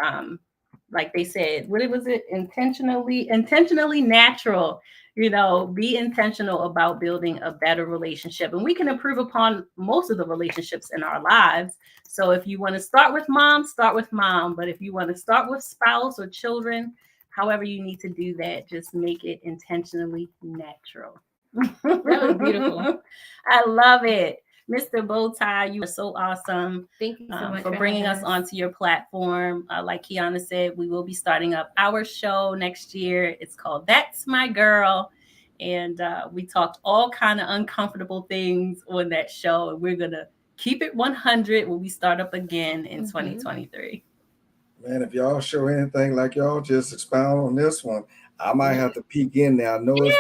like they said, what was it? Intentionally natural. You know, be intentional about building a better relationship. And we can improve upon most of the relationships in our lives. So if you want to start with mom, start with mom. But if you want to start with spouse or children, however you need to do that, just make it intentionally natural. That was beautiful. I love it. Mr. Bowtie, you are so awesome. Thank you so much for bringing us onto your platform. Like Kiana said, we will be starting up our show next year. It's called That's My Girl. And we talked all kind of uncomfortable things on that show. And we're going to keep it 100 when we start up again in 2023. Man, if y'all show anything like y'all just expound on this one, I might have to peek in there. I know it's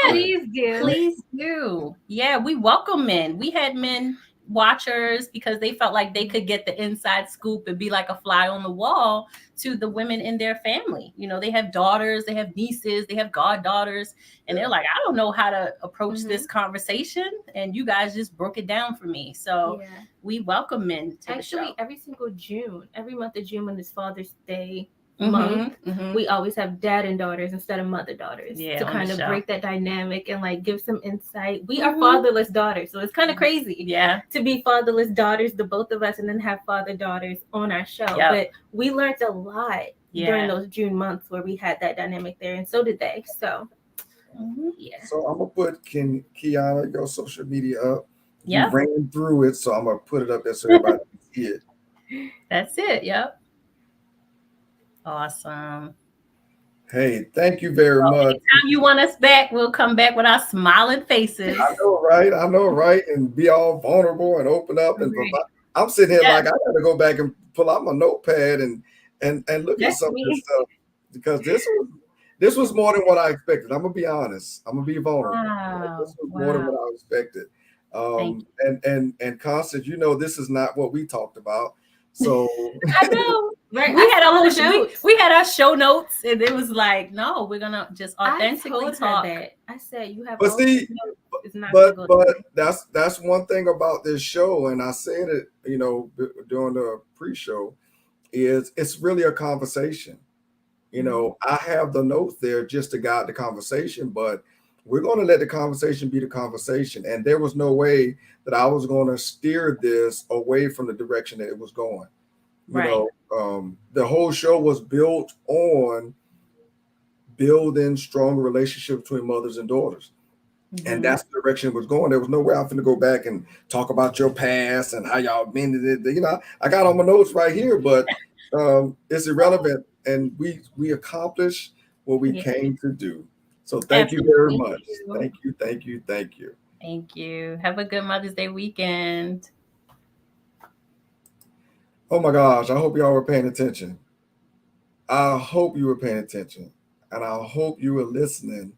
Please do. Yeah, we welcome men. We had men watchers because they felt like they could get the inside scoop and be like a fly on the wall to the women in their family. You know, they have daughters, they have nieces, they have goddaughters, and they're like, I don't know how to approach this conversation, and you guys just broke it down for me. So we welcome men to the show. Every single June, every month of June when it's Father's Day month, we always have dad and daughters instead of mother daughters to kind of break that dynamic and like give some insight. We are fatherless daughters, so it's kind of crazy to be fatherless daughters, the both of us, and then have father daughters on our show. But we learned a lot during those June months where we had that dynamic there, and so did they. So so I'm gonna put Kiana your social media up. You ran through it, so I'm gonna put it up there so everybody can see it. That's it. Awesome. Hey, thank you very much. Anytime you want us back, we'll come back with our smiling faces. I know, right? And be all vulnerable and open up. And I'm sitting here like I got to go back and pull out my notepad and look at some of this stuff, because this was more than what I expected. I'm gonna be honest. I'm gonna be vulnerable. This was more than what I expected. And Constance, you know, this is not what we talked about. So I know. Right. We had our show notes, and it was like, no, we're gonna just authentically talk. I said you have. But see, but that's one thing about this show, and I said it, you know, during the pre-show, is it's really a conversation. You know, I have the notes there just to guide the conversation, but we're going to let the conversation be the conversation. And there was no way that I was going to steer this away from the direction that it was going. You know, the whole show was built on building stronger relationships between mothers and daughters. And that's the direction it was going. There was no way I'm going to go back and talk about your past and how y'all mended it. You know, I got all my notes right here, but it's irrelevant. And we accomplished what we came to do. So thank you very much. Thank you. Thank you. Have a good Mother's Day weekend. Oh my gosh, I hope y'all were paying attention. I hope you were paying attention. And I hope you were listening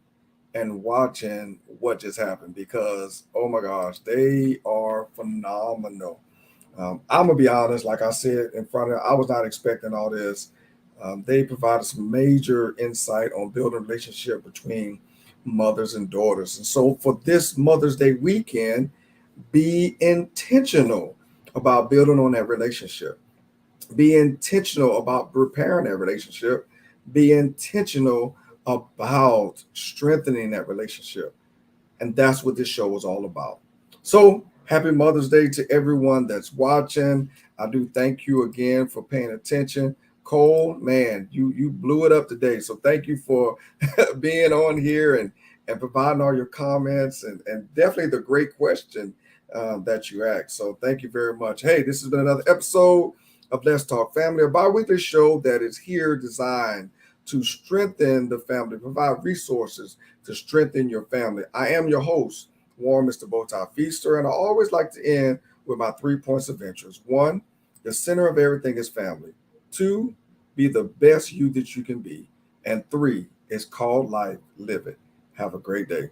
and watching what just happened, because, oh my gosh, they are phenomenal. I'm going to be honest, like I said in front of, I was not expecting all this. They provided some major insight on building a relationship between mothers and daughters. And so for this Mother's Day weekend, be intentional about building on that relationship. Be intentional about repairing that relationship. Be intentional about strengthening that relationship. And that's what this show is all about. So happy Mother's Day to everyone that's watching. I do thank you again for paying attention. Cole, man, you blew it up today. So thank you for being on here and providing all your comments and definitely the great question that you asked. So thank you very much. Hey, this has been another episode of Let's Talk Family, a bi-weekly show that is here designed to strengthen the family, provide resources to strengthen your family. I am your host, Warren Mr. Bowtie Feaster, and I always like to end with my 3 points of interest. 1, the center of everything is family. 2, be the best you that you can be. And 3, it's called life. Live it. Have a great day.